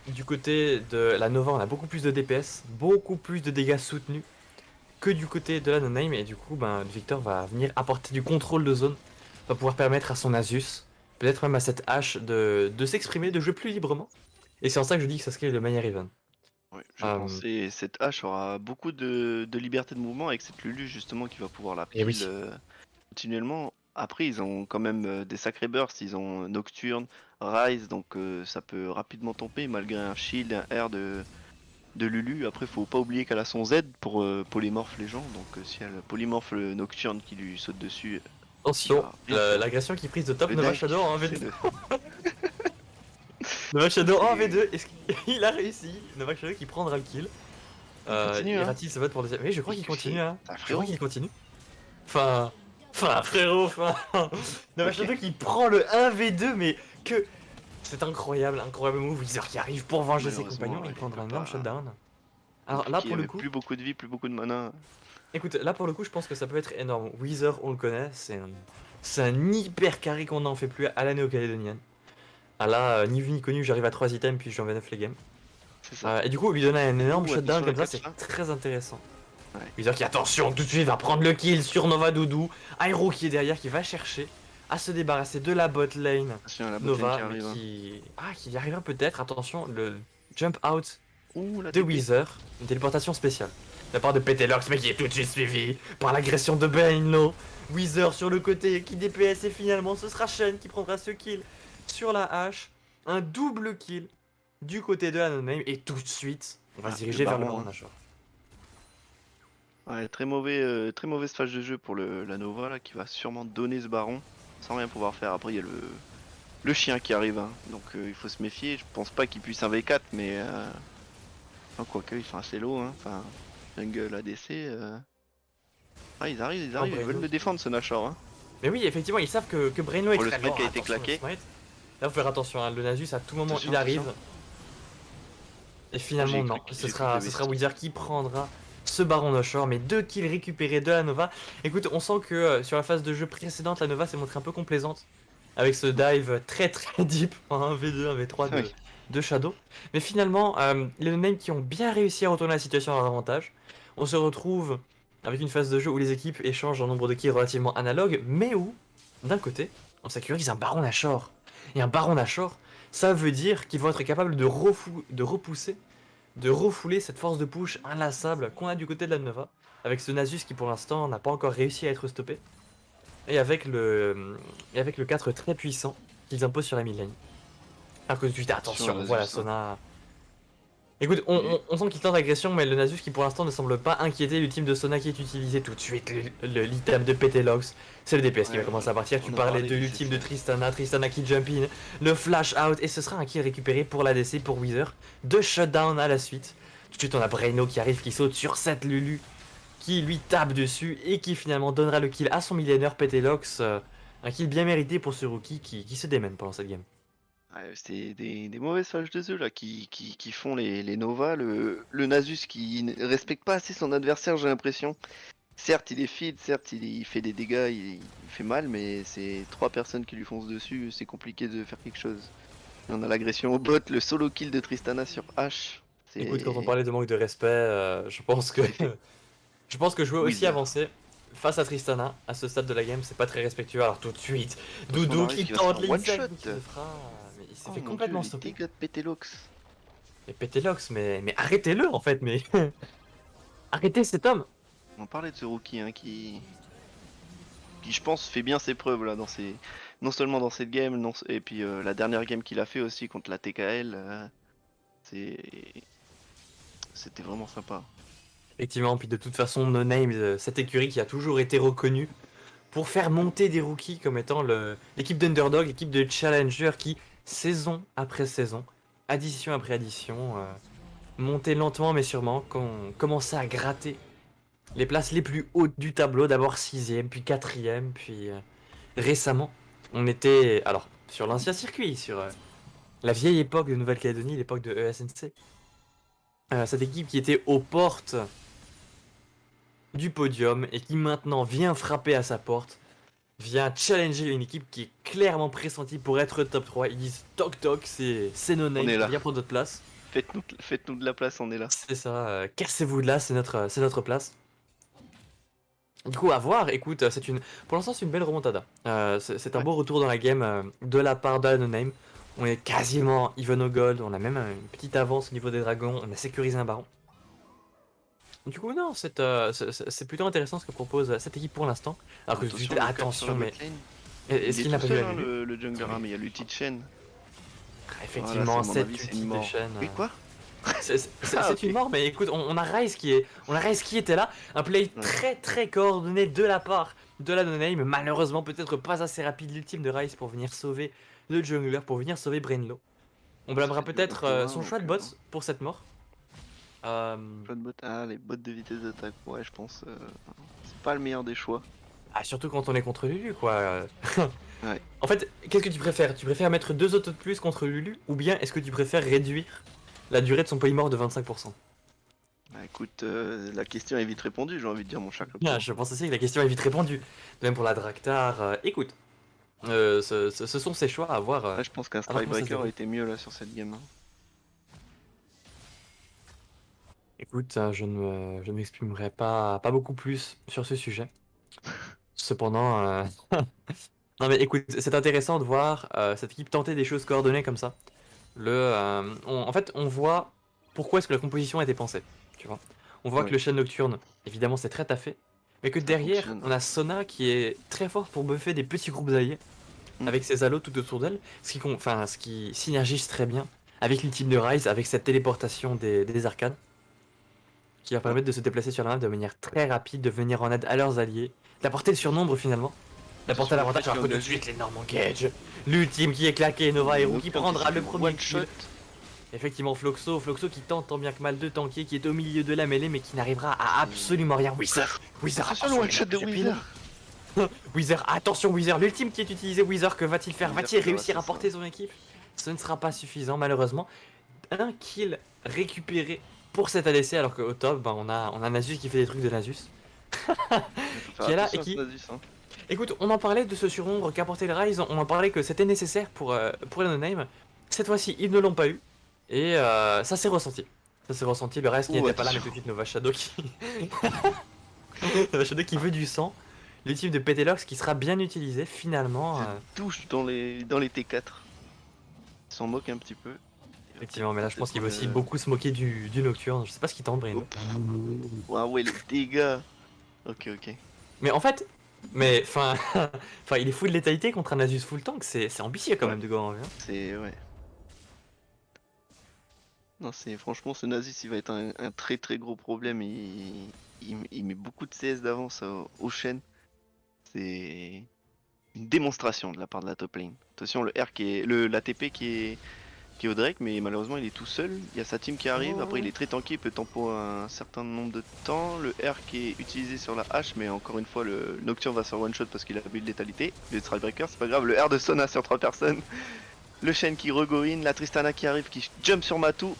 Du côté de la Nova, on a beaucoup plus de DPS, beaucoup plus de dégâts soutenus. que du côté de la no-name, et du coup, ben, Victor va venir apporter du contrôle de zone, va pouvoir permettre à son Asus, peut-être même à cette hache, de s'exprimer, de jouer plus librement. Et c'est en ça que je dis que Sasuke est le meilleur Even. Ouais, je pense que cette hache aura beaucoup de liberté de mouvement avec cette Lulu justement qui va pouvoir la Et pile oui. continuellement. Après, ils ont quand même des sacrés bursts. Ils ont Nocturne, Rise, donc ça peut rapidement tomber malgré un shield, un R de Lulu. Après, faut pas oublier qu'elle a son Z pour polymorphe les gens. Donc si elle polymorphe le Nocturne qui lui saute dessus, Attention, il va rien faire. l'agression qui prise de top Le Nova deck, Shadow en c'est V2. le- Nova Shadow en c'est- V2, est-ce qu'il a réussi? Nova Shadow qui prendra le kill. continue, hein. Ira-t-il se battre pour le deuxième? Oui, je crois qu'il continue, hein. C'est un Je crois frérot. qu'il continue. Enfin, frérot, Nova Shadow qui prend le 1v2, mais que... C'est incroyable move. Wizard qui arrive pour venger ses Malheureusement, compagnons, il il prendra peut un énorme pas. shutdown. Alors là, Compliqué, pour le avec coup... plus beaucoup de vie, plus beaucoup de mana. Écoute, là pour le coup, je pense que ça peut être énorme. Weezer, on le connaît, c'est un hyper carry qu'on n'en fait plus à la néo-calédonienne. Ah là, ni vu ni connu, j'arrive à 3 items puis j'en vais 9 les games. C'est ça. Et du coup, lui donner un énorme Ouh, shutdown attention, comme la ça, c'est catch, là. très intéressant. Ouais. Weezer qui, attention, tout de suite va prendre le kill sur Nova Doudou. Aero qui est derrière, qui va chercher à se débarrasser de la bot lane. Attention à la Nova, botlane qui mais arrive. Hein. qui y arrivera peut-être. Attention, le jump out Ouh, la de TP. Weezer, une téléportation spéciale. De la part de Petelox, mais qui est tout de suite suivi par l'agression de Bainlo. Weezer sur le côté qui DPS et finalement ce sera Shen qui prendra ce kill sur la hache. Un double kill du côté de la no-name et tout de suite on va se diriger vers le baron, Baron hein. Nashor. Ouais, très mauvaise phase de jeu pour la Nova là, qui va sûrement donner ce baron sans rien pouvoir faire. Après il y a le chien qui arrive, hein. Donc il faut se méfier. Je pense pas qu'il puisse un V4, mais quoique il fait assez low. Hein. Enfin, jungle ADC. Ah, ils arrivent, ils Brainlo veulent le qui- défendre ce Nashor. Hein. Mais oui, effectivement, ils savent que Brainlo est Oh, le très smite lourd. qui a été Attention, le claqué. smite. Là, faut faire attention, hein. Le Nasus à tout moment Attention, il arrive. attention. Et finalement J'ai non, cru ce qu'il sera était Weezer qui prendra ce Baron Nashor, mais 2 kills récupérés de la Nova. Écoute, on sent que sur la phase de jeu précédente, la Nova s'est montrée un peu complaisante. Avec ce dive très deep en 1v2, 1v3 Oui. de Shadow. Mais finalement, les no-name qui ont bien réussi à retourner la situation à leur avantage. On se retrouve avec une phase de jeu où les équipes échangent un nombre de kills relativement analogue, mais où, d'un côté, on sécurise un Baron Nashor. Et un Baron Nashor, ça veut dire qu'ils vont être capables de repousser, de refouler cette force de push inlassable qu'on a du côté de la Nova, avec ce Nasus qui pour l'instant n'a pas encore réussi à être stoppé, et avec le 4 très puissant qu'ils imposent sur la mid lane. Alors que tout de suite, attention, Nasus, voilà hein. Sona. Écoute, on sent qu'il tente l'agression, mais le Nasus qui pour l'instant ne semble pas inquiéter l'ultime de Sona qui est utilisé tout de suite. L'item de Petelox, c'est le DPS qui va Ouais, commencer à partir. Tu on en parlais parlait de du l'ultime de CC. Tristana qui jump in, le flash out, et ce sera un kill récupéré pour l'ADC, pour Weezer. 2 shutdowns à la suite. Tout de suite, on a Braino qui arrive, qui saute sur cette Lulu, qui lui tape dessus, et qui finalement donnera le kill à son millénaire Petelox. Un kill bien mérité pour ce rookie qui se démène pendant cette game. Ouais, c'est des mauvaises phases de jeu là qui font les Nova. Le Nasus qui ne respecte pas assez son adversaire, j'ai l'impression. Certes, il est feed, certes, il fait des dégâts, il fait mal, mais c'est 3 personnes qui lui foncent dessus, c'est compliqué de faire quelque chose. Et on a l'agression au bot, le solo kill de Tristana sur H. c'est- Écoute, quand on parlait de manque de respect, je pense que je pense que jouer aussi Weezer. avancé face à Tristana à ce stade de la game, c'est pas très respectueux. Alors tout de suite, Parce qu'on Doudou arrive qui qu'il va se tente faire les one insectes, shot. qui se fera, mais il s'est Oh fait mon complètement Dieu, les stopper. dégâts de Petelox. Et Petelox, mais arrêtez-le en fait, mais arrêtez cet homme. On parlait de ce rookie hein, qui je pense fait bien ses preuves là non seulement dans cette game, et puis la dernière game qu'il a fait aussi contre la TKL, c'était vraiment sympa. Effectivement, puis de toute façon, No Name, cette écurie qui a toujours été reconnue pour faire monter des rookies comme étant l'équipe d'Underdog, l'équipe de Challenger qui, saison après saison, addition après addition, montait lentement mais sûrement, commençait à gratter les places les plus hautes du tableau, d'abord 6ème, puis 4ème, puis récemment, on était alors sur l'ancien circuit, sur la vieille époque de Nouvelle-Calédonie, l'époque de ESNC. Cette équipe qui était aux portes du podium et qui maintenant vient frapper à sa porte, vient challenger une équipe qui est clairement pressentie pour être top 3. Ils disent toc toc, c'est No Name, On est là. viens prendre notre place. Faites-nous de la place, on est là. C'est ça, cassez-vous de là, c'est notre place. Du coup, à voir, écoute, pour l'instant, c'est une belle remontada. C'est un beau retour dans la game de la part de la no-name. On est quasiment even au gold, on a même une petite avance au niveau des dragons, on a sécurisé un baron. Du coup, non, c'est plutôt intéressant ce que propose cette équipe pour l'instant. Alors que Attention, le cap sur attention, la mais botlane. est-ce Il qu'il est n'a tout pas vu seul, la hein, Lulu le jungler, hein, mais il y a l'ulti de chaîne. Effectivement, Voilà, c'est, à mon cette avis, c'est ulti une de mort. chaîne. Mais quoi? C'est Ah, ok. une mort, mais écoute, on a Ryze qui était là, un play Ouais. très coordonné de la part de la no-name, malheureusement peut-être pas assez rapide l'ultime de Ryze pour venir sauver le jungler, pour venir sauver Brainlow. On blâmera Ça fait du peut-être 1 pour 1, son choix de donc, boss pour cette mort. choix de bot. Ah, les bots de vitesse d'attaque. Ouais, je pense. C'est pas le meilleur des choix. Surtout quand on est contre Lulu, quoi. Ouais. En fait, qu'est-ce que tu préfères? Tu préfères mettre 2 autos de plus contre Lulu, ou bien est-ce que tu préfères réduire la durée de son polymorph de 25%? Bah, écoute, la question est vite répondue, j'ai envie de dire, mon cher Crypto. Bien, je pense aussi que la question est vite répondue. De même pour la Draktar. Écoute, ce sont ses choix à voir. Là, je pense qu'un comment ça se Strikebreaker déroule. était mieux là sur cette game. Hein. Écoute, je ne m'exprimerai pas beaucoup plus sur ce sujet. Cependant, non mais écoute, c'est intéressant de voir cette équipe tenter des choses coordonnées comme ça. En fait, on voit pourquoi est-ce que la composition a été pensée. Tu vois, on voit que Ouais. le Shen Nocturne, évidemment, c'est très taffé, mais que Ça derrière, fonctionne. on a Sona qui est très forte pour buffer des petits groupes alliés avec ses halos tout autour d'elle, ce qui synergise très bien avec l'ultime de Ryze, avec cette téléportation des arcanes, qui leur permettent de se déplacer sur la map de manière très rapide, de venir en aide à leurs alliés, d'apporter le surnombre finalement, d'apporter Attention, l'avantage, alors que tout de engagé. suite l'énorme engage, l'ultime qui est claqué, Nova Hero qui Nocturne prendra s'est le fait premier one kill. shot. Effectivement, Floxo qui tente tant bien que mal de tanker, qui est au milieu de la mêlée mais qui n'arrivera à absolument rien. Wither, Attention, le one shot de Wither. Wither, attention Wither, l'ultime qui est utilisé, Wither, que va-t-il faire? Wither Va-t-il qui va réussir à rater ça. porter son équipe? Ce ne sera pas suffisant malheureusement. Un kill récupéré pour cet ADC alors qu'au top, on a Nasus qui fait des trucs de Nasus. Qui est là et qui- Hein. Écoute, on en parlait de ce surnombre qu'apportait le Ryze, on en parlait que c'était nécessaire pour la no-name. Cette fois-ci, ils ne l'ont pas eu. Et ça s'est ressenti. Ça s'est ressenti, le reste qui Ouh, n'était pas là, mais attention. tout de suite Nova Shadow qui... Nova Shadow qui veut du sang. L'ultime de Petelox qui sera bien utilisé finalement. Touche dans les T4. Il s'en moque un petit peu. Effectivement, mais là je pense qu'il va aussi Peut-être, beaucoup se moquer du Nocturne. Je sais pas ce qu'il tente, Brain. Ah ouais, les dégâts. Ok. Mais en fait, enfin, il est full létalité contre un Nasus full tank, c'est ambitieux quand même de go en vue. C'est ouais. Non, c'est franchement ce Nasus il va être un très gros problème. Il met beaucoup de CS d'avance au Shen. C'est une démonstration de la part de la top lane. Attention, le R qui est l'ATP qui est au Drake, mais malheureusement il est tout seul. Il y a sa team qui arrive. Après il est très tanky, il peut tempo un certain nombre de temps. Le R qui est utilisé sur la hache, mais encore une fois le Nocturne va sur one shot parce qu'il a bu de létalité. Le Strikebreaker, c'est pas grave. Le R de Sona sur 3 personnes. Le Shen qui regoine, la Tristana qui arrive, qui jump sur Matou.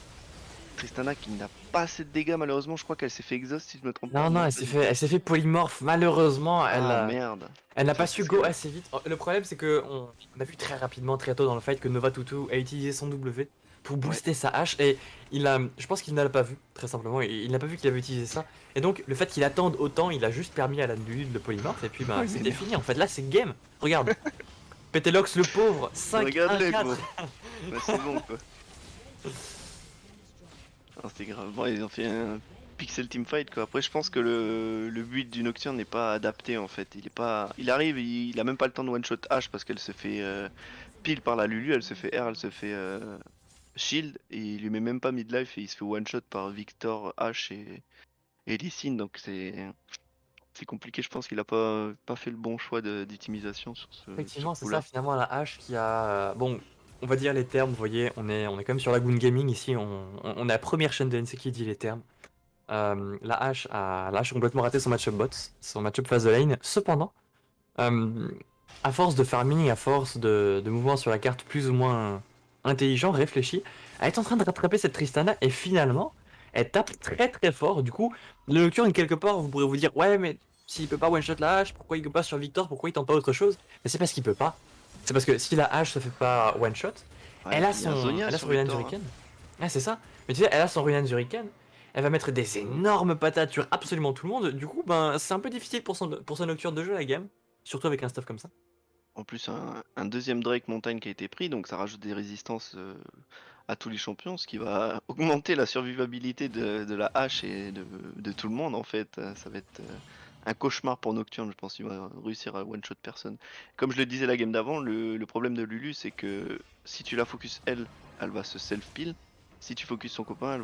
Tristana qui n'a pas assez de dégâts malheureusement, je crois qu'elle s'est fait exhaust si je me trompe pas. Non, elle s'est fait polymorphe. Malheureusement, Merde. elle n'a Ça, pas c'est su ce go que- assez vite. Le problème, c'est que on a vu très rapidement, très tôt dans le fight, que Nova Tutu a utilisé son W pour booster sa hache et je pense qu'il ne l'a pas vu, très simplement. Il n'a pas vu qu'il avait utilisé ça. Et donc, le fait qu'il attende autant, il a juste permis à la Lulu de le polymorphe et puis Ouais, c'était mais fini. En fait, là, c'est game. Regarde. Petelox le pauvre, 5 Regarde-le 1 gros. 4. Bah, c'est bon quoi. Ah, c'est grave. Bon, ils ont fait un pixel teamfight quoi. Après je pense que le build du Nocturne n'est pas adapté en fait. Il arrive, il a même pas le temps de one shot H parce qu'elle se fait pile par la Lulu, elle se fait R, elle se fait shield et il lui met même pas midlife et il se fait one shot par Victor H et Lee Sin, donc c'est compliqué. Je pense qu'il a pas fait le bon choix d'utilisation sur ce Effectivement, ce c'est coup-là. ça finalement la hache qui a. Bon, on va dire les termes, vous voyez, on est quand même sur la Goon Gaming ici, on est la première chaîne de NC qui dit les termes. La hache a complètement raté son match-up bot, son match-up phase de lane. Cependant, à force de farming, à force de mouvements sur la carte plus ou moins intelligent, réfléchi, elle est en train de rattraper cette Tristana et finalement, elle tape très fort. Du coup, le Nocturne, quelque part, vous pourrez vous dire, ouais, mais s'il peut pas one-shot la hache, pourquoi il peut pas sur Victor, pourquoi il tente pas autre chose? Mais c'est parce qu'il peut pas. C'est parce que si la hache se fait pas one-shot, Ouais, elle a il y a un son Zonia Runan sur Victor, hein. Shuriken. Ah, c'est ça. Mais tu sais, elle a son Runan Shuriken. Elle va mettre des énormes patates sur absolument tout le monde. Du coup, ben, c'est un peu difficile pour sa nocturne de jeu la game. Surtout avec un stuff comme ça. En plus, un deuxième Drake montagne qui a été pris, donc ça rajoute des résistances à tous les champions, ce qui va augmenter la survivabilité de la hache et de tout le monde en fait. Ça va être un cauchemar pour Nocturne, je pense qu'il va réussir à one-shot personne. Comme je le disais la game d'avant, le problème de Lulu c'est que si tu la focus elle va se self-peel. Si tu focus son copain,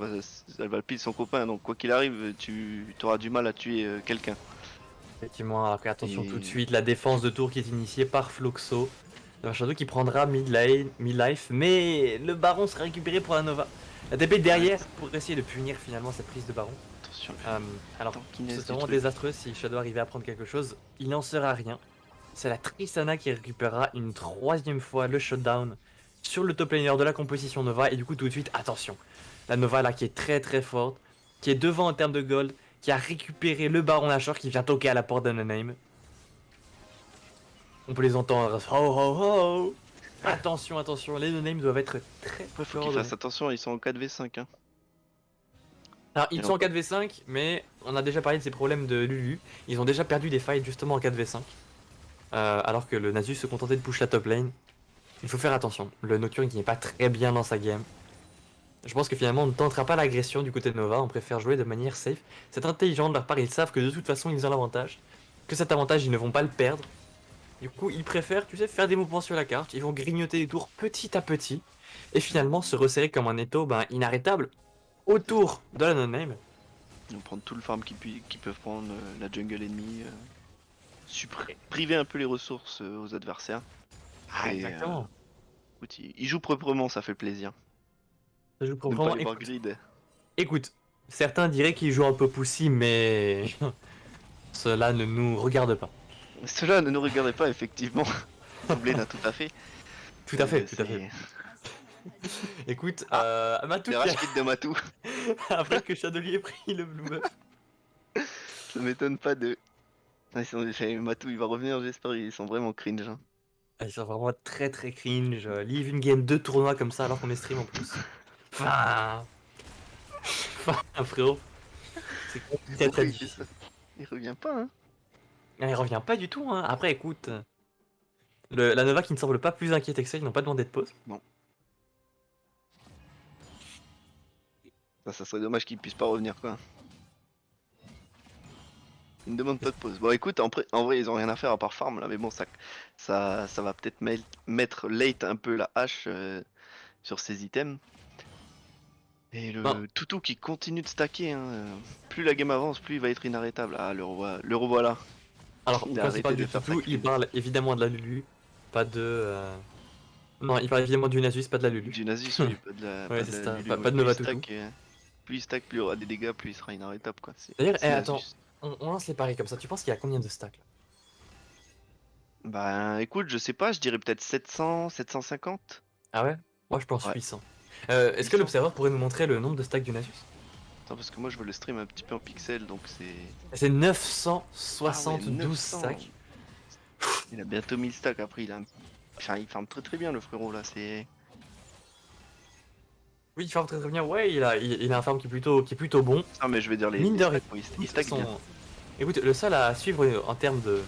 elle va peel son copain, donc quoi qu'il arrive, tu auras du mal à tuer quelqu'un. Effectivement, après attention Et- tout de suite, la défense de tour qui est initiée par Floxo. Un Shadow qui prendra mid-life, mais le baron sera récupéré pour la Nova. La TP derrière pour essayer de punir finalement cette prise de baron. Attention. Alors, Tankiness c'est du vraiment truc. désastreux si Shadow arrivait à prendre quelque chose. Il n'en sera rien. C'est la Tristana qui récupérera une troisième fois le shutdown sur le top laner de la composition Nova. Et du coup, tout de suite, attention. La Nova là qui est très très forte, qui est devant en termes de gold, qui a récupéré le baron Nashor qui vient toquer à la porte d'Unnamed. On peut les entendre. Ho ho ho. Attention, attention, les no-names doivent être très Après, faut qu'ils coordonnés. fassent attention, ils sont en 4v5. Hein. Alors, ils Et sont en encore. 4v5, mais on a déjà parlé de ces problèmes de Lulu. Ils ont déjà perdu des fights justement en 4v5. Alors que le Nasus se contentait de push la top lane. Il faut faire attention. Le Nocturne qui n'est pas très bien dans sa game. Je pense que finalement on ne tentera pas l'agression du côté de Nova, on préfère jouer de manière safe. C'est intelligent de leur part, ils savent que de toute façon ils ont l'avantage. Que cet avantage ils ne vont pas le perdre. Du coup ils préfèrent, tu sais, faire des mouvements sur la carte, ils vont grignoter les tours petit à petit. Et finalement se resserrer comme un étau inarrêtable autour de la no-name. Ils vont prendre tout le farm qu'ils peuvent prendre, la jungle ennemie, priver un peu les ressources aux adversaires. Ah, Et, exactement. Écoute, ils jouent proprement, ça fait plaisir. Je Ne comprends. pas les voir Écoute, grid. écoute, certains diraient qu'ils jouent un peu pussy, mais cela ne nous regarde pas. Cela ne nous regardez pas, effectivement. Doublé n'a tout à fait. Tout à fait, tout à fait. Écoute, Matou, Les rage kit de Matou. après que Shadowly ait pris le blue buff. Ça m'étonne pas de. Matou, il va revenir, j'espère, ils sont vraiment cringe. Hein. Ils sont vraiment très très cringe. Leave une game 2 tournois comme ça alors qu'on est stream en plus. Enfin, frérot. C'est très Pourquoi très il fait difficile. ça Il revient pas, hein. Il revient pas du tout, hein. Après, écoute. La Nova qui ne semble pas plus inquiète que ça, ils n'ont pas demandé de pause. Ça serait dommage qu'ils puissent pas revenir, quoi. Ils ne demandent pas de pause. Bon, écoute, en vrai, ils ont rien à faire à part farm là, mais bon, ça va peut-être mettre late un peu la hache sur ses items. Et le Non. toutou qui continue de stacker, hein. Plus la game avance, plus il va être inarrêtable. Ah, le revoilà. Alors, Il a quand il arrêté parle de du faire toutou, sa il clean. parle évidemment de la Lulu, pas de. Non, il parle évidemment du Nasus, pas de la Lulu. Du Nasus, oui, pas de la, Ouais, pas c'est de la ça, Lulu, pas ouais. de Nova Plus il stack, plus il stack, plus il aura des dégâts, plus il sera inarrêtable, quoi. D'ailleurs, c'est attends, Nasus. on lance les paris comme ça. Tu penses qu'il y a combien de stacks là? Bah écoute, je sais pas, je dirais peut-être 700, 750. Ah ouais? Moi je pense Ouais. 800. Est-ce que 800. l'observeur pourrait nous montrer le nombre de stacks du Nasus? Attends, parce que moi je veux le stream un petit peu en pixels, donc c'est... C'est 972 900. stacks. Il a bientôt 1000 stacks, après enfin, il farme très très bien le frérot là, c'est... Oui, il farm très très bien. Ouais, il a un farm qui est plutôt bon. Ah mais je vais dire les Mine de stacks, il stack Son- bien. Écoute, le seul à suivre en termes de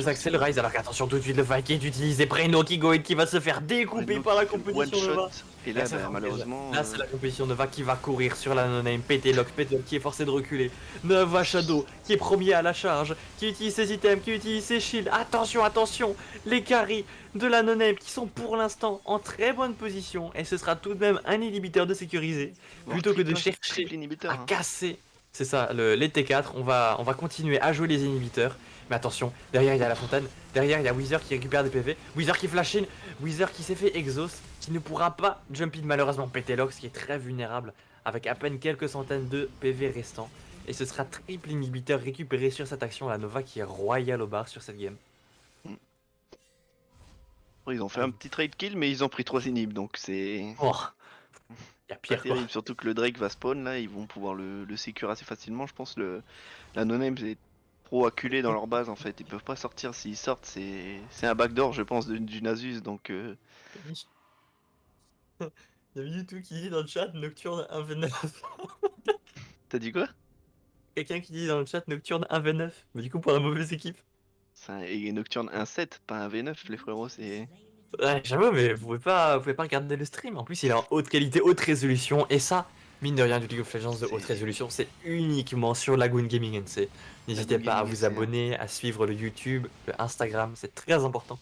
Axel Rise, alors qu'attention tout de suite le fight qui est utilisé, Preno qui va se faire découper Preno par la qui fait composition one Nova. shot, et là, ça bah, fait malheureusement... Là, c'est la compétition Nova qui va courir sur la no-name. Pétéloc qui est forcé de reculer. Nova Shadow qui est premier à la charge, qui utilise ses items, qui utilise ses shields. Attention, attention, les carries de la no-name qui sont pour l'instant en très bonne position. Et ce sera tout de même un inhibiteur de sécuriser. Plutôt que de chercher triple inhibiteur, à hein. casser. C'est ça, les T4. On va continuer à jouer les inhibiteurs. Mais attention, derrière il y a la fontaine, derrière il y a Wither qui récupère des PV, Wither qui flash in, Wither qui s'est fait exhaust, qui ne pourra pas jump in malheureusement Pétélox qui est très vulnérable avec à peine quelques centaines de PV restants. Et ce sera triple inhibiteur récupéré sur cette action, la Nova qui est royale au bar sur cette game. Ils ont fait un petit trade kill, mais ils ont pris 3 inhibs, donc c'est... Oh, y a Pas pire quoi. terrible, surtout que le Drake va spawn là, ils vont pouvoir le secure assez facilement. Je pense la no-name c'est trop acculé dans leur base en fait, ils peuvent pas sortir. S'ils sortent, c'est un backdoor, je pense, du Nasus donc. Il y a YouTube qui dit dans le chat Nocturne 1v9. T'as dit quoi? Quelqu'un qui dit dans le chat Nocturne 1v9, mais du coup pour la mauvaise équipe. Et Nocturne 1.7, pas un V9, les frérots, c'est... Ouais, j'avoue, mais vous pouvez pas regarder le stream. En plus, il est en haute qualité, haute résolution, et ça, mine de rien, du League of Legends de haute C'est- résolution, c'est uniquement sur Lagoon Gaming NC. N'hésitez Lagoon pas à Gaming vous NC, hein. abonner, à suivre le YouTube, le Instagram, c'est très important.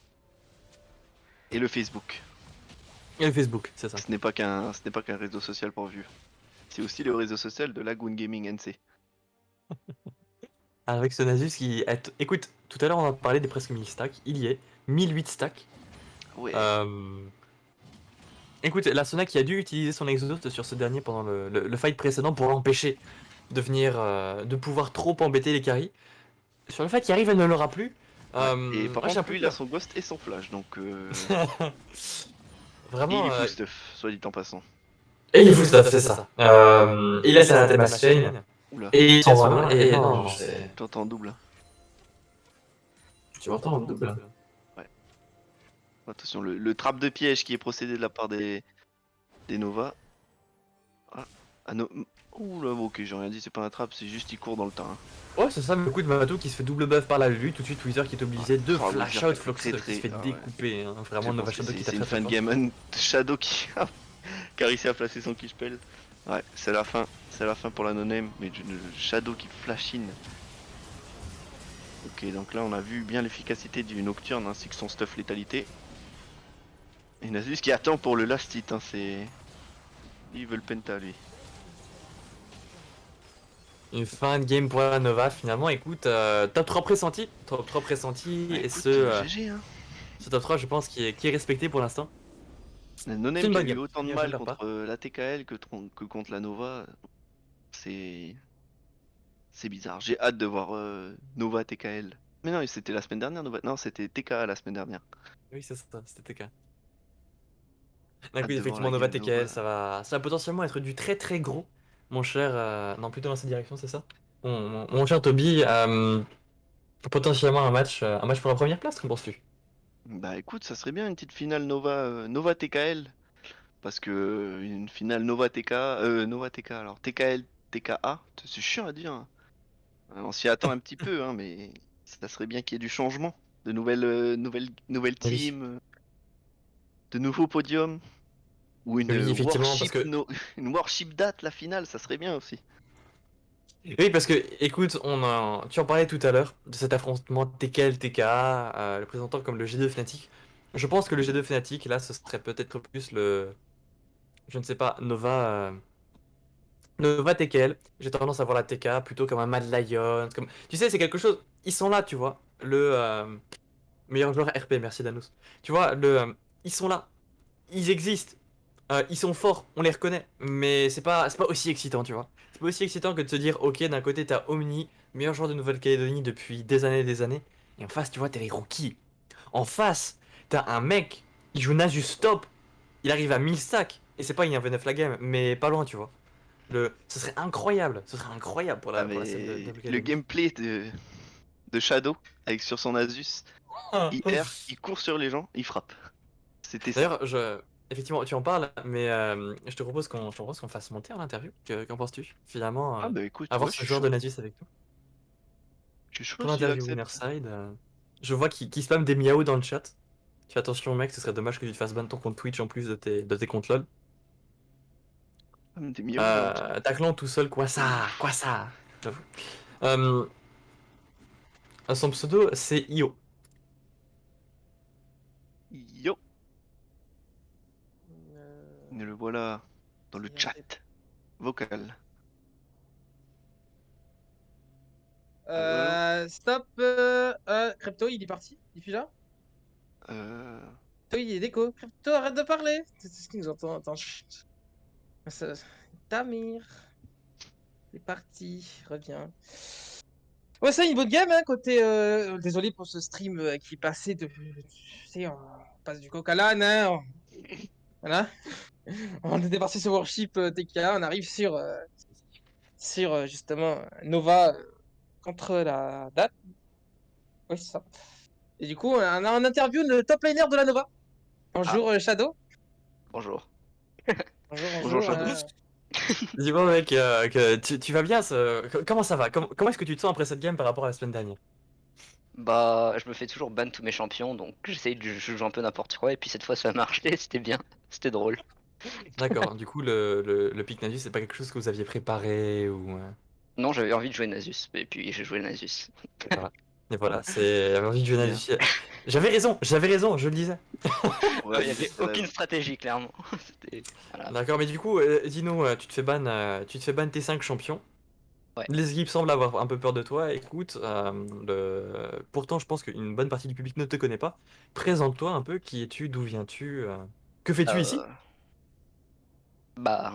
Et le Facebook. Et le Facebook, c'est ça. Ce n'est pas qu'un réseau social pour vieux. C'est aussi le réseau social de Lagoon Gaming NC. Avec ce Nasus qui... Écoute, tout à l'heure on a parlé des presque 1000 stacks, il y est, 1008 stacks. Ouais. Écoute, la Sona qui a dû utiliser son exhaust sur ce dernier pendant le fight précédent pour l'empêcher de venir, de pouvoir trop embêter les carries. Sur le fait qu'il arrive, elle ne l'aura plus. Et par moi, j'ai un contre, peu lui, il a peur. son ghost et son flash, donc... Vraiment. il est full stuff, soit dit en passant. Et il full stuff, c'est ça. Il a sa Temas Chain. Oula, Et son vraiment. Et non, j'entends en double. tu m'entends en double. Attention, le trap de piège qui est procédé de la part des Nova. Ah non. Oula, ok, j'ai rien dit, c'est pas un trap, c'est juste il court dans le tas. Hein. Ouais, c'est ça, le coup de Matou qui se fait double buff par la Lulu, tout de suite Wither qui est obligé de Oh, flash Wither out qui Flox est qui se fait ouais. découper. Hein. Vraiment, Je Nova pense que Shadow qui c'est t'a une très fan fort. game de Shadow qui a réussi à placer son killspell. Ouais, c'est la fin pour la no-name, mais Shadow qui flash in. Ok, donc là on a vu bien l'efficacité du Nocturne ainsi que son stuff létalité. Et Nasus qui attend pour le last hit, hein, c'est... Il veut le penta lui. Une fin de game pour la Nova finalement, écoute, top 3 pressenti, Ouais, et écoute, ce GG, hein. top 3 je pense qui est respecté pour l'instant. La C'est no-name une qui a bonne eu game. autant de Bien mal joué de leur part. contre la TKL que contre la Nova, c'est bizarre. J'ai hâte de voir Nova TKL. Mais non, c'était la semaine dernière, Nova. Non, c'était TKA la semaine dernière. Oui c'est ça, c'était TK. Hâte Donc de oui, voir effectivement la Nova game TKL Nova. ça va potentiellement être du très très gros, mon cher, non plutôt dans cette direction c'est ça. Mon cher Toby, potentiellement un match pour la première place, qu'en penses-tu? Bah écoute, ça serait bien une petite finale Nova TKL. Parce que une finale Nova TK, Nova TK, alors TKL, TKA, c'est chiant à dire. Hein. On s'y attend un petit peu, hein, mais ça serait bien qu'il y ait du changement. De nouvelles Oui. teams, de nouveaux podiums. Ou une Oui, effectivement, parce que une Warship date, la finale, ça serait bien aussi. oui, parce que, écoute, tu en parlais tout à l'heure de cet affrontement TKL, TKA, le présentant comme le G2 Fnatic. Je pense que le G2 Fnatic, là, ce serait peut-être plus je ne sais pas, Nova TKL. J'ai tendance à voir la TKA plutôt comme un Mad Lion. Tu sais, c'est quelque chose. Ils sont là, tu vois. Meilleur joueur RP, merci Danus. Tu vois, ils sont là. Ils existent. Ils sont forts, on les reconnaît, mais c'est pas aussi excitant, tu vois. C'est pas aussi excitant que de se dire, ok, d'un côté t'as Omni, meilleur joueur de Nouvelle-Calédonie depuis des années et des années, et en face, tu vois, t'as les rookies. En face, t'as un mec, il joue Nasus top, il arrive à 1000 stacks, et c'est pas il y a un V9 la game, mais pas loin, tu vois. Ce serait incroyable pour Ah, pour la scène de mais le Nouvelle-Calédonie. gameplay de Shadow, avec sur son Asus, il erre, il court sur les gens, il frappe. C'était ça. D'ailleurs, effectivement, tu en parles, mais je te propose qu'on fasse monter en interview. Qu'en penses-tu? Finalement, Ah bah écoute, avoir ouais, je ce suis joueur de chaud. Nasus avec nous. Je suis chaud Pour s'il l'interview accepte. Winnerside, je vois qu'il spam des miaou dans le chat. Fais attention, mec, ce serait dommage que tu te fasses ban ton compte Twitch en plus de tes comptes LoL. Ah, mais t'es miaou dans le chat. Taclant tout seul, quoi ça? Quoi ça? J'avoue. Son pseudo, c'est Io. Yo, le voilà dans le chat vocal. Stop. Crypto, il est parti? Il est plus là? Crypto, il est déco. Crypto, arrête de parler. C'est ce qu'il nous entend. Attends. Chut. Tamir. C'est parti. Reviens. Ouais, ça, une bonne game, hein, côté. Désolé pour ce stream qui est passé de. Tu sais, on passe du coq à l'âne, hein. Voilà. On était parti sur Warship TK. On arrive sur justement Nova contre la date. Oui, c'est ça. Et du coup, on a en interview le top laner de la Nova. Bonjour Shadow. Bonjour. Bonjour, Bonjour, Shadow. Dis-moi mec, que tu vas bien comment ça va? Comment est-ce que tu te sens après cette game par rapport à la semaine dernière? Bah, je me fais toujours ban tous mes champions, donc j'essaye de jouer un peu n'importe quoi, et puis cette fois ça a marché, c'était bien, c'était drôle. D'accord, du coup le pick Nasus c'est pas quelque chose que vous aviez préparé ou... Non, j'avais envie de jouer Nasus, et puis j'ai joué Nasus. Voilà. Et voilà, j'avais envie de jouer Bien. Nasus. J'avais raison, je le disais. Il n'y avait aucune stratégie, clairement. Voilà. D'accord, mais du coup, dis-nous, tu te fais ban tes 5 champions. Ouais. Les équipes semblent avoir un peu peur de toi. Écoute, pourtant, je pense qu'une bonne partie du public ne te connaît pas. Présente-toi un peu, qui es-tu, d'où viens-tu, que fais-tu ici? Bah,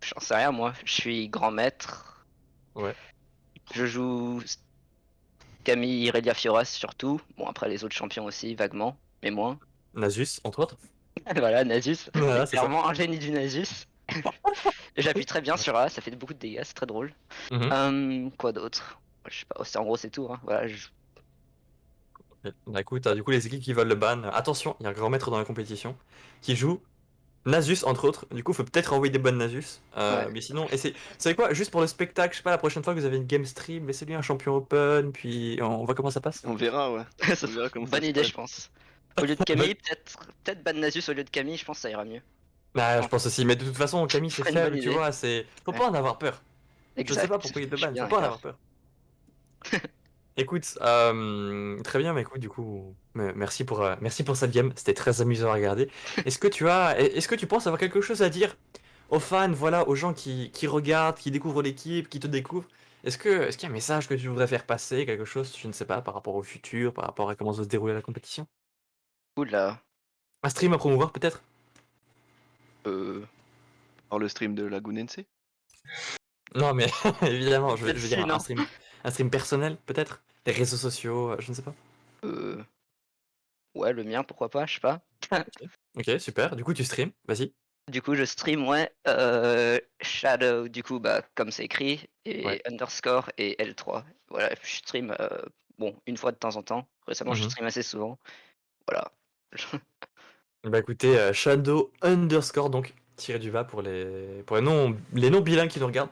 j'en sais rien, moi. Je suis grand maître. Ouais. Je joue Camille Irelia Fioras surtout. Bon, après les autres champions aussi, vaguement, mais moins. Nasus, entre autres. Voilà, Nasus. Voilà, C'est c'est ça. clairement un génie du Nasus. J'appuie très bien sur A, ça fait beaucoup de dégâts, c'est très drôle. Quoi d'autre? Je sais pas, en gros c'est tout. Hein. Voilà, Bah écoute, du coup, les équipes qui veulent le ban, attention, il y a un grand maître dans la compétition qui joue Nasus, entre autres. Du coup, faut peut-être envoyer des bonnes Nasus. Ouais. Mais sinon, et vous savez quoi, juste pour le spectacle, je sais pas, la prochaine fois que vous avez une game stream, laissez-lui un champion open, puis on voit comment ça passe. On verra, ouais. Ça On verra comment ça bonne se idée, passe. je pense. Au lieu de Camille, peut-être ban Nasus au lieu de Camille, je pense que ça ira mieux. Bah, je pense aussi, mais de toute façon, Camille, c'est Très une bonne faible, tu idée. vois, c'est... Faut pas Ouais. en avoir peur. Je sais pas pourquoi il te je suis ban, bien faut pas en d'accord. avoir peur. Écoute, très bien, mais écoute, du coup, merci pour cette game, c'était très amusant à regarder. Est-ce que tu penses avoir quelque chose à dire aux fans, voilà, aux gens qui regardent, qui découvrent l'équipe, qui te découvrent? Est-ce qu'il y a un message que tu voudrais faire passer, quelque chose, je ne sais pas, par rapport au futur, par rapport à comment va se dérouler la compétition? Oula. Un stream à promouvoir, peut-être? Dans le stream de Lagoon NC. Non, mais évidemment, je veux Celle-ci, dire non. un stream personnel, peut-être? Des réseaux sociaux, je ne sais pas. Ouais, le mien, pourquoi pas, je sais pas. Ok, super. Du coup, tu stream, vas-y. Du coup, je stream, ouais, Shadow, du coup, bah, comme c'est écrit, et Ouais. underscore et L3. Voilà, je stream, bon, une fois de temps en temps. Récemment, je Mhm. stream assez souvent. Voilà. Bah écoutez, Shadow underscore, donc, tiré du bas pour les noms bilingues qui nous regardent.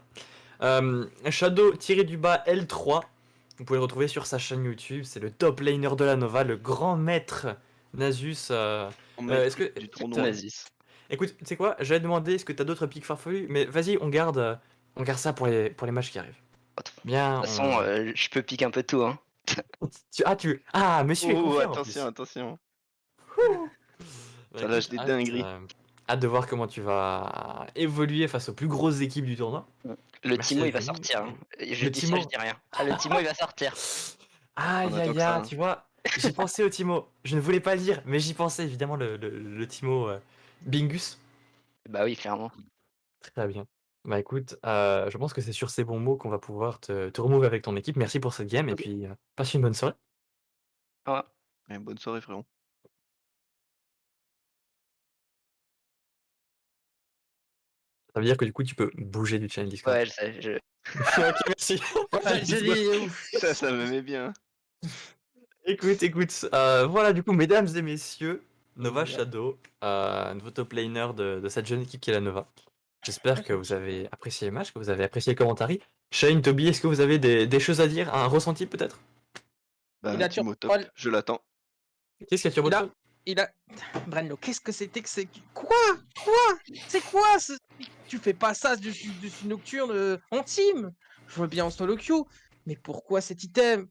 Shadow tiré du bas L3. Vous pouvez le retrouver sur sa chaîne YouTube. C'est le top laner de la Nova, le grand maître Nasus. Est-ce que... Du tournoi. Nasus. Écoute, tu sais quoi? J'allais demander est-ce que t'as d'autres pics farfelus, mais vas-y, on garde ça pour les matchs qui arrivent. Bien. De toute façon, je peux piquer un peu tout, hein. Monsieur est Oh, confiant, en attention, attention. Bah, Ça lâche écoute, des dingueries. hâte de voir comment tu vas évoluer face aux plus grosses équipes du tournoi. Le Merci Timo, il d'être va venu. sortir. Hein. Je Le dis Timo. ça, je dis rien. Ah, le Timo, il va sortir. Aïe On attend aïe que ça, aïe, hein. tu vois, j'ai pensé au Timo. Je ne voulais pas le dire, mais j'y pensais évidemment le Timo Bingus. Bah oui, clairement. Très bien. Bah écoute, je pense que c'est sur ces bons mots qu'on va pouvoir te remove avec ton équipe. Merci pour cette game et Ok. puis passe une bonne soirée. Ouais. Ouais, bonne soirée, frérot. Ça veut dire que du coup tu peux bouger du channel Discord. Ouais, je sais. Ok, merci. J'ai dit, ouf. Ça me met bien. Écoute, voilà du coup, mesdames et messieurs, Nova Ouais. Shadow, nouveau top laner de cette jeune équipe qui est la Nova. J'espère que vous avez apprécié le match, que vous avez apprécié le commentaire. Shane, Toby, est-ce que vous avez des choses à dire, un ressenti peut-être? Bah, Il a Timo turbo top, troll. je l'attends. Qu'est-ce qu'il y a sur Il a- votre Il a. Brenlo, qu'est-ce que c'était que c'est. Quoi? C'est quoi ce... Tu fais pas ça dessus Nocturne en team. Je veux bien en solo queue. Mais pourquoi cet item?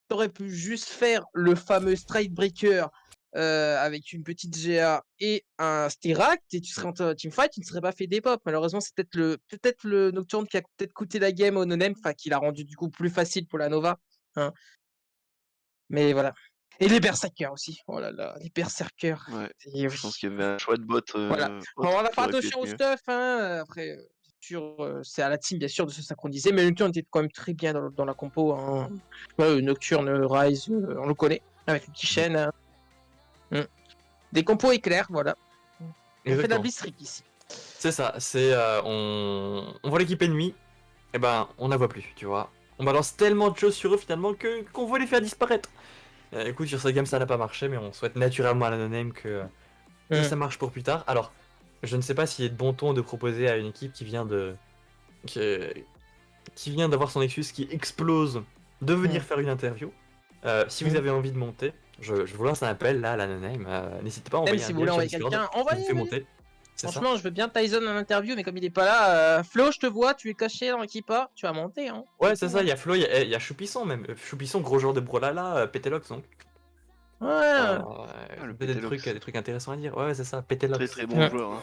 T'aurais pu juste faire le fameux Stride Breaker avec une petite GA et un Styract et tu serais en teamfight, tu ne serais pas fait des pop. Malheureusement, c'est peut-être le Nocturne qui a peut-être coûté la game au no-name, enfin qui l'a rendu du coup plus facile pour la Nova. Hein. Mais voilà. Et les Berserkers aussi. Oh là là, les Berserkers. Ouais. Et Je pense qu'il y avait un choix de bot. Voilà. autre On va qui faire aurait pu attention au être mieux. stuff. Hein. Après, bien sûr, c'est à la team bien sûr de se synchroniser. Mais le Nocturne était quand même très bien dans la compo. Hein. Ouais, Nocturne, Rise, on le connaît. Avec le petit chaîne. Hein. Des compos éclairs, voilà. On fait de la Exactement. blitztrick ici. C'est ça, c'est on voit l'équipe ennemie, et ben on la voit plus, tu vois. On balance tellement de choses sur eux finalement qu'on veut les faire disparaître. Écoute, sur cette game ça n'a pas marché, mais on souhaite naturellement à la no-name que ça marche pour plus tard. Alors, je ne sais pas s'il est de bon ton de proposer à une équipe qui vient d'avoir son Nexus qui explose de venir faire une interview. Si vous avez envie de monter, je vous lance un appel là à la no-name. N'hésitez pas à Même envoyer si un vous voulez DM envoyer sur Discord, quelqu'un, on vous fait envoyez. monter. C'est ça. Franchement, je veux bien Tyson en interview, mais comme il est pas là, Flo, je te vois, tu es caché dans l'équipe A, tu vas monter. Hein. Ouais, c'est ça, il y a Flo, il y a Choupisson même. Choupisson, gros joueur de Brawlhalla, Pételox donc. Ouais. le Des Pételox. trucs intéressants à dire. Ouais, c'est ça, Pételox. Très très bon joueur. Hein.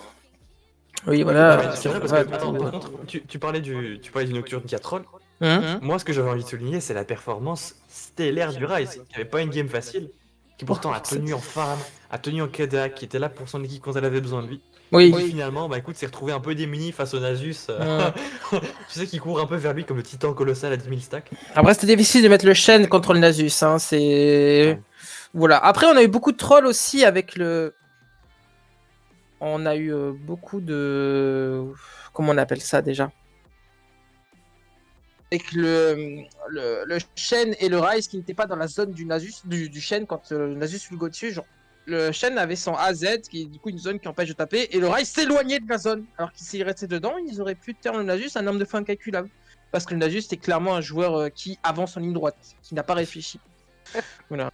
Oui, Ouais, voilà. c'est vrai parce que, attends, par contre, tu parlais du Nocturne qui a troll. Moi, ce que j'avais envie de souligner, c'est la performance stellaire du Ryze, qui avait pas une game facile, qui pourtant a tenu en farm, a tenu en Kedak, qui était là pour son équipe quand elle avait besoin de lui. Oui. Et finalement, bah écoute, s'est retrouvé un peu démuni face au Nasus. Tu sais qu'il court un peu vers lui comme le titan colossal à 10 000 stacks. Après, c'était difficile de mettre le Shen contre le Nasus. Hein. C'est. Voilà. Après, on a eu beaucoup de trolls aussi avec le. On a eu beaucoup de. Comment on appelle ça déjà? Avec le Shen et le Ryze qui n'étaient pas dans la zone du Nasus, du Shen quand le Nasus lui go dessus. Genre, le Shen avait son AZ, qui est du coup une zone qui empêche de taper, et le Ryze s'éloignait de la zone. Alors qu'il s'il restait dedans, ils auraient pu turn le Nasus un nombre de fois incalculable. Parce que le Nasus était clairement un joueur qui avance en ligne droite, qui n'a pas réfléchi. Voilà.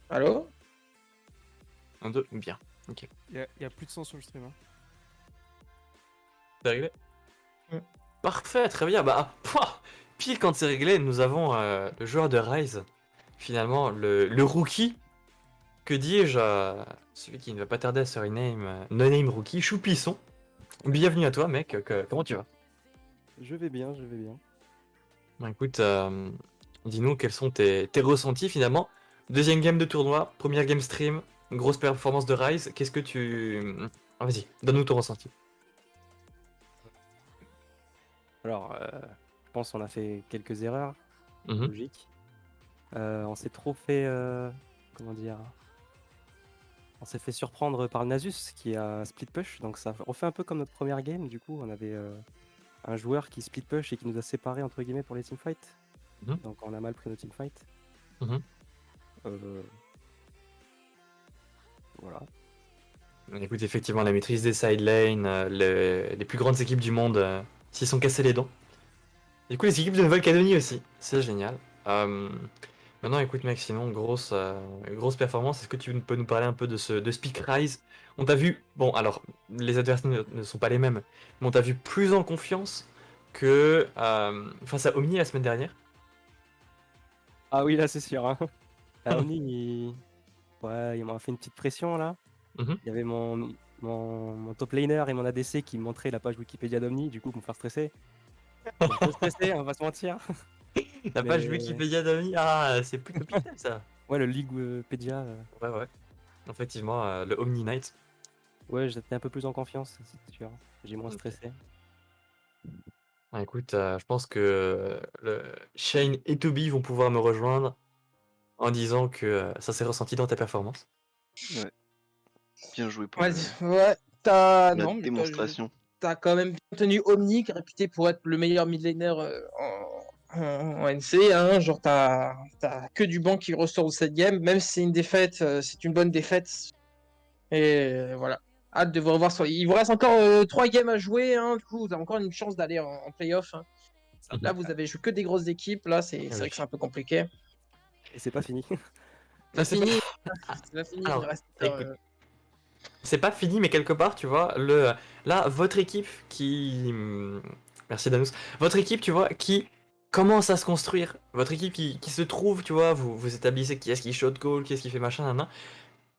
Allô? 1, 2, bien. Ok. Il y a plus de son sur le stream. Hein. C'est réglé? Parfait, très bien. Bah, pile quand c'est réglé, nous avons le joueur de Ryze. Finalement, le rookie. Que dis-je? Celui qui ne va pas tarder à se rename no-name rookie, Choupisson. Bienvenue à toi, mec. Comment tu vas? Je vais bien, je vais bien. Bah, écoute, dis-nous quels sont tes ressentis finalement. Deuxième game de tournoi, première game stream, grosse performance de Ryze. Qu'est-ce que tu... Vas-y, donne-nous ton ressenti. Alors, je pense qu'on a fait quelques erreurs, logiques. On s'est trop fait... comment dire? On s'est fait surprendre par le Nasus qui a split push, donc ça refait un peu comme notre première game. Du coup, on avait un joueur qui split push et qui nous a séparés entre guillemets pour les teamfights. Donc on a mal pris nos teamfights. Voilà. Écoute, effectivement, la maîtrise des side lanes, les plus grandes équipes du monde s'y sont cassés les dents. Du coup, les équipes de Nouvelle-Calédonie aussi, c'est génial. Maintenant, écoute, mec, sinon, grosse performance. Est-ce que tu peux nous parler un peu de Speak Ryze? On t'a vu, bon, alors, les adversaires ne sont pas les mêmes, mais on t'a vu plus en confiance que face à Omni la semaine dernière. Ah oui, là, c'est sûr. Hein. Omni, il m'a fait une petite pression là. Il y avait mon top laner et mon ADC qui me montraient la page Wikipédia d'Omni, du coup, pour me faire stresser. Un peu stressé, on va se mentir. La page Wikipédia d'Omni, ah, c'est plus capital ça. Ouais, le Leaguepédia. Ouais. Effectivement, le Omni Knight. Ouais, j'étais un peu plus en confiance, c'est sûr. J'ai moins stressé. Ah, écoute, je pense que Shane et Toby vont pouvoir me rejoindre en disant que ça s'est ressenti dans ta performance. Ouais. Bien joué pour la démonstration. T'as quand même bien tenu Omni, qui est réputé pour être le meilleur mid laner en NC. Hein. Genre, t'as que du banc qui ressort de cette game. Même si c'est une défaite, c'est une bonne défaite. Et voilà. Hâte de vous revoir. Il vous reste encore 3 games à jouer. Hein. Du coup, vous avez encore une chance d'aller en playoff. Hein. Là, vous avez joué que des grosses équipes. Là, c'est vrai que c'est un peu compliqué. Et c'est pas fini. C'est c'est fini. C'est pas fini. Alors, il reste, écoute. C'est pas fini, mais quelque part, tu vois, là, votre équipe qui... Merci Danous. Votre équipe, tu vois, qui commence à se construire. Votre équipe qui se trouve, tu vois, vous établissez qui est-ce qui shot call, qui est-ce qui fait machin, nan.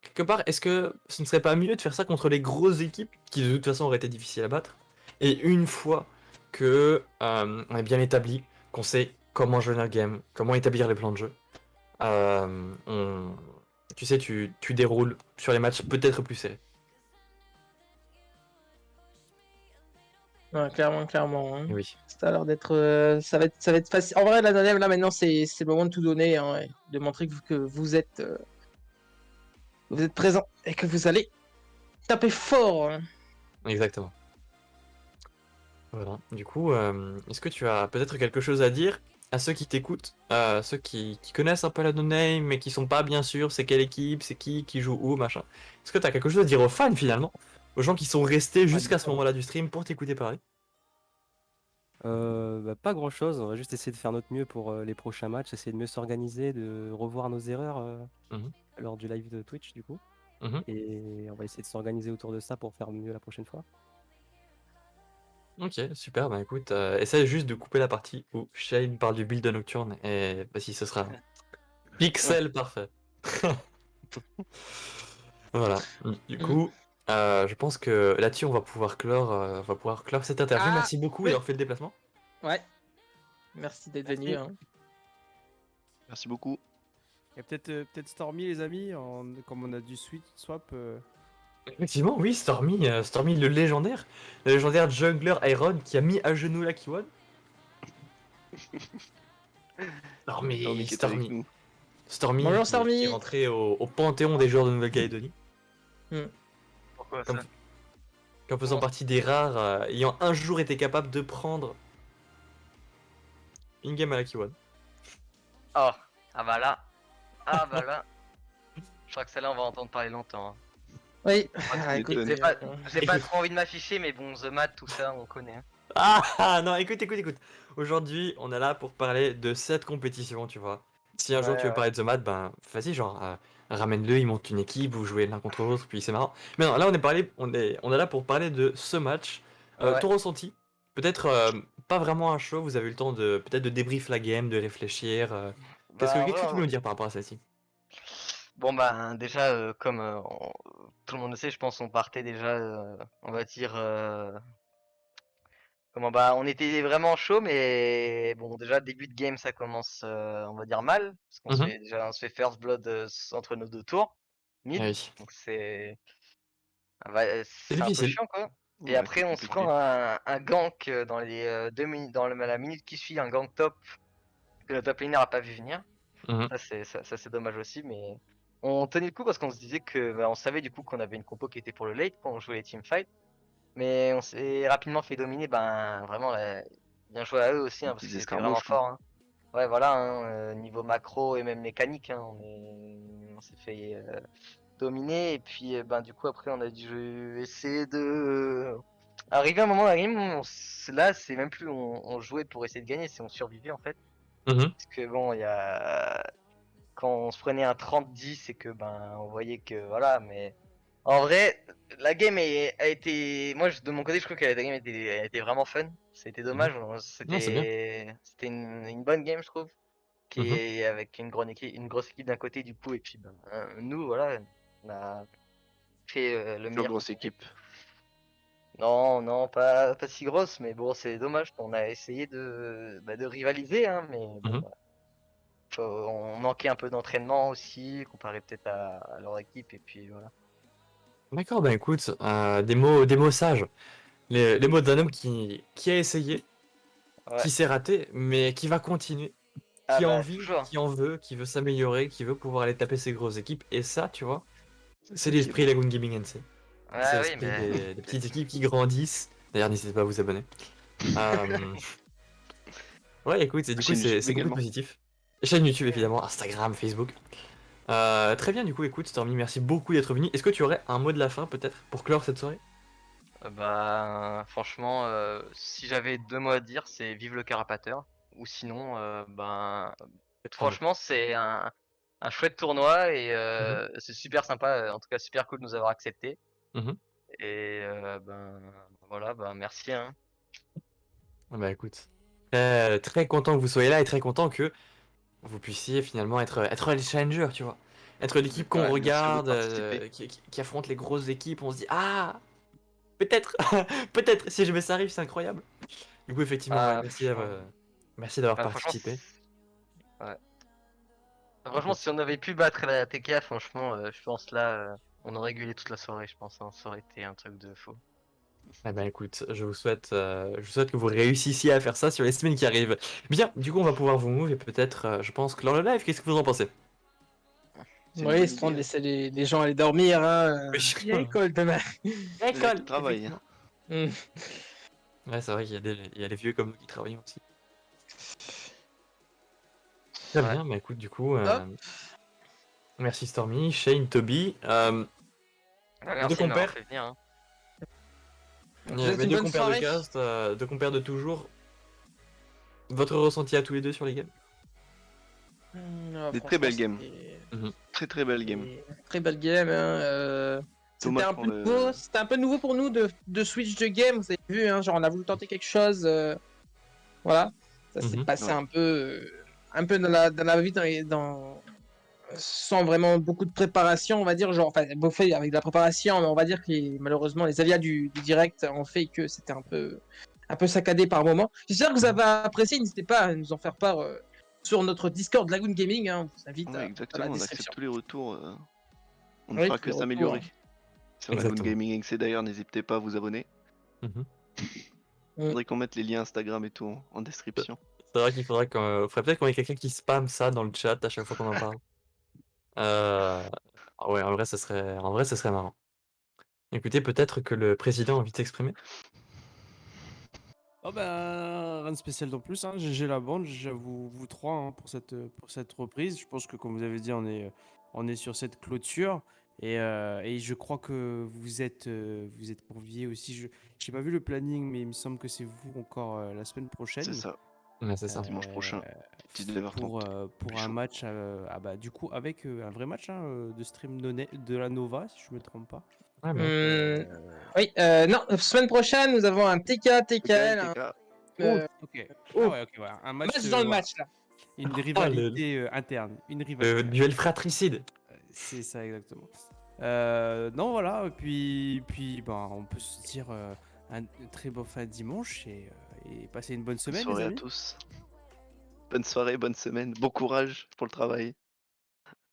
Quelque part, est-ce que ce ne serait pas mieux de faire ça contre les grosses équipes, qui de toute façon auraient été difficiles à battre, et une fois que on est bien établi, qu'on sait comment jouer notre game, comment établir les plans de jeu, tu sais, tu déroules sur les matchs peut-être plus serrés. Ouais, clairement. Hein. Oui. Ça a l'air d'être, ça va être facile. En vrai, la deuxième, là maintenant, c'est le moment de tout donner, hein, et de montrer que vous êtes présent et que vous allez taper fort. Hein. Exactement. Voilà. Du coup, est-ce que tu as peut-être quelque chose à dire à ceux qui t'écoutent, à ceux qui connaissent un peu la no-name, mais qui sont pas bien sûrs, c'est quelle équipe, c'est qui joue où, machin. Est-ce que tu as quelque chose à dire aux fans finalement, aux gens qui sont restés jusqu'à ce moment-là du stream pour t'écouter parler? Pas grand chose, on va juste essayer de faire notre mieux pour les prochains matchs, essayer de mieux s'organiser, de revoir nos erreurs lors du live de Twitch du coup. Et on va essayer de s'organiser autour de ça pour faire mieux la prochaine fois. Ok, super, bah écoute, essaye juste de couper la partie où Shane parle du build de Nocturne et bah si ce sera pixel parfait. Voilà, du coup, je pense que là-dessus on va pouvoir clore cette interview. Merci beaucoup d'avoir fait le déplacement. Ouais, merci d'être venu. Hein. Merci beaucoup. Il y a peut-être Stormy, les amis, comme on a du swap. Effectivement, oui, Stormy le légendaire jungler Iron qui a mis à genoux la Kiwan. Stormy Bonjour, qui Stormy. est rentré au panthéon des joueurs de Nouvelle-Calédonie. Pourquoi ça En faisant partie des rares ayant un jour été capable de prendre une game à la Kiwan. Oh, ah bah là. Je crois que celle-là on va entendre parler longtemps. Hein. Oui, écoute, j'ai pas trop envie de m'afficher, mais bon, The Mat, tout ça, on connaît. Hein. Ah non, écoute. Aujourd'hui, on est là pour parler de cette compétition, tu vois. Si un jour tu veux parler de The Mat, ben vas-y, genre, ramène-le, il monte une équipe, vous jouez l'un contre l'autre, puis c'est marrant. Mais non, là on est là pour parler de ce match. Ton ressenti, peut-être pas vraiment un show, vous avez eu le temps de peut-être de débrief la game, de réfléchir. Qu'est-ce que tu peux nous dire par rapport à celle-ci? Bon bah déjà comme tout le monde le sait, je pense on partait déjà on va dire on était vraiment chaud, mais bon déjà début de game ça commence on va dire mal parce qu'on on se fait first blood entre nos deux tours mid, donc c'est un peu chiant quoi. Et après on se prend un gank dans les 2 minutes, dans la minute qui suit, un gank top que le top laner a pas vu venir. Ça c'est dommage aussi, mais on tenait le coup parce qu'on se disait que on savait du coup qu'on avait une compo qui était pour le late quand on jouait les teamfights, mais on s'est rapidement fait dominer. Vraiment bien joué à eux aussi parce que c'était vraiment fort. Hein. Ouais voilà, hein, niveau macro et même mécanique, hein, on s'est fait dominer et puis du coup après on a dû essayer de arriver à un moment dans la game. Là c'est même plus on jouait pour essayer de gagner, c'est on survivait en fait. Parce que bon il y a quand on se prenait un 30-10 et que on voyait que voilà, mais en vrai la game a été, moi de mon côté je trouve que la game a été vraiment fun. C'était dommage, c'était une bonne game je trouve, qui est avec une grosse équipe d'un côté du coup, et puis nous voilà on a fait le meilleur. Grosse équipe. Non, pas si grosse, mais bon c'est dommage, on a essayé de rivaliser hein, mais bon, on manquait un peu d'entraînement aussi, comparé peut-être à leur équipe, et puis voilà. D'accord, bah écoute, des mots sages. Les mots d'un homme qui a essayé, qui s'est raté, mais qui va continuer, qui a envie, qui en veut, qui veut s'améliorer, qui veut pouvoir aller taper ses grosses équipes, et ça, tu vois, c'est l'esprit Lagoon Gaming NC. C'est l'esprit des petites équipes qui grandissent. D'ailleurs, n'hésitez pas à vous abonner. Ouais, écoute, et du coup, c'est beaucoup positif. Chaîne YouTube évidemment, Instagram, Facebook. Très bien, du coup, écoute, Stormy, merci beaucoup d'être venu. Est-ce que tu aurais un mot de la fin peut-être pour clore cette soirée? Franchement, si j'avais 2 mots à dire, c'est vive le carapateur. Ou sinon, Franchement, c'est un chouette tournoi et c'est super sympa, en tout cas super cool de nous avoir accepté. Et ben voilà, ben merci hein. Bah écoute, très, très content que vous soyez là et très content que vous puissiez finalement être les challengers, tu vois. Être l'équipe qu'on Ouais, merci à vous de regarde, participer. qui affronte les grosses équipes, on se dit ah, peut-être, peut-être, si jamais ça arrive, c'est incroyable. Du coup, effectivement, ouais, Ah, merci d'avoir franchement, participé. ouais. Franchement, si on avait pu battre la TK, franchement, je pense là, on aurait gueulé toute la soirée, je pense, hein. Ça aurait été un truc de fou. Eh ben écoute, je vous souhaite que vous réussissiez à faire ça sur les semaines qui arrivent. Bien, du coup, on va pouvoir vous move et peut-être, je pense, clore le live. Qu'est-ce que vous en pensez? Oui, c'est temps de laisser les gens aller dormir. Hein. Il y a école demain. École, travail. effectivement. Mm. Ouais, c'est vrai qu'il y a des vieux comme nous qui travaillent aussi. Très bien, mais écoute, du coup, merci Stormy, Shane, Toby. Merci de m'avoir fait venir. Hein. Mes deux compères de cast, deux compères de toujours. Votre ressenti à tous les deux sur les games? Des très belles games. Très très belles games. Très belle game. Hein, c'était un peu nouveau pour nous de switch de game. Vous avez vu, hein, genre on a voulu tenter quelque chose. Voilà, ça s'est passé un peu dans la vie, sans vraiment beaucoup de préparation, on va dire. Genre, enfin, fait avec de la préparation, mais on va dire que malheureusement les aléas du direct ont fait que c'était un peu saccadé par moment. J'espère que vous avez apprécié. N'hésitez pas à nous en faire part sur notre Discord Lagoon Gaming. Hein, on vous invite à la Exactement, on description. accepte tous les retours. On ne fera que s'améliorer. Sur Lagoon Gaming XC d'ailleurs, n'hésitez pas à vous abonner. Faudrait qu'on mette les liens Instagram et tout en description. C'est vrai qu'il faudrait peut-être qu'on ait quelqu'un qui spamme ça dans le chat à chaque fois qu'on en parle. Ouais, en vrai, ce serait marrant. Écoutez, peut-être que le président a envie de s'exprimer. Oh ben, rien de spécial non plus, hein. GG la bande, j'avoue vous trois hein, pour cette reprise. Je pense que comme vous avez dit, on est sur cette clôture et je crois que vous êtes conviés aussi. Je n'ai pas vu le planning, mais il me semble que c'est vous encore la semaine prochaine. C'est ça. Ouais, c'est ça. Dimanche prochain, 19h30. Pour un match, bah, du coup avec un vrai match hein, de stream de la Nova, si je me trompe pas. Ouais, oui, non, semaine prochaine, nous avons un TK, TKL. Ok. Ah ouais, ok, voilà. Un match dans le match, là. Une rivalité interne. Une rivalité. Duel fratricide. C'est ça, exactement. Non, voilà. Et puis bah, on peut se dire un très bon fin de dimanche et passer une bonne semaine. Bonne soirée les amis. à tous. Bonne soirée, bonne semaine. Bon courage pour le travail.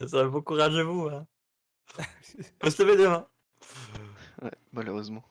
Ça, bon courage à vous. Hein. On se lève demain. Ouais, malheureusement.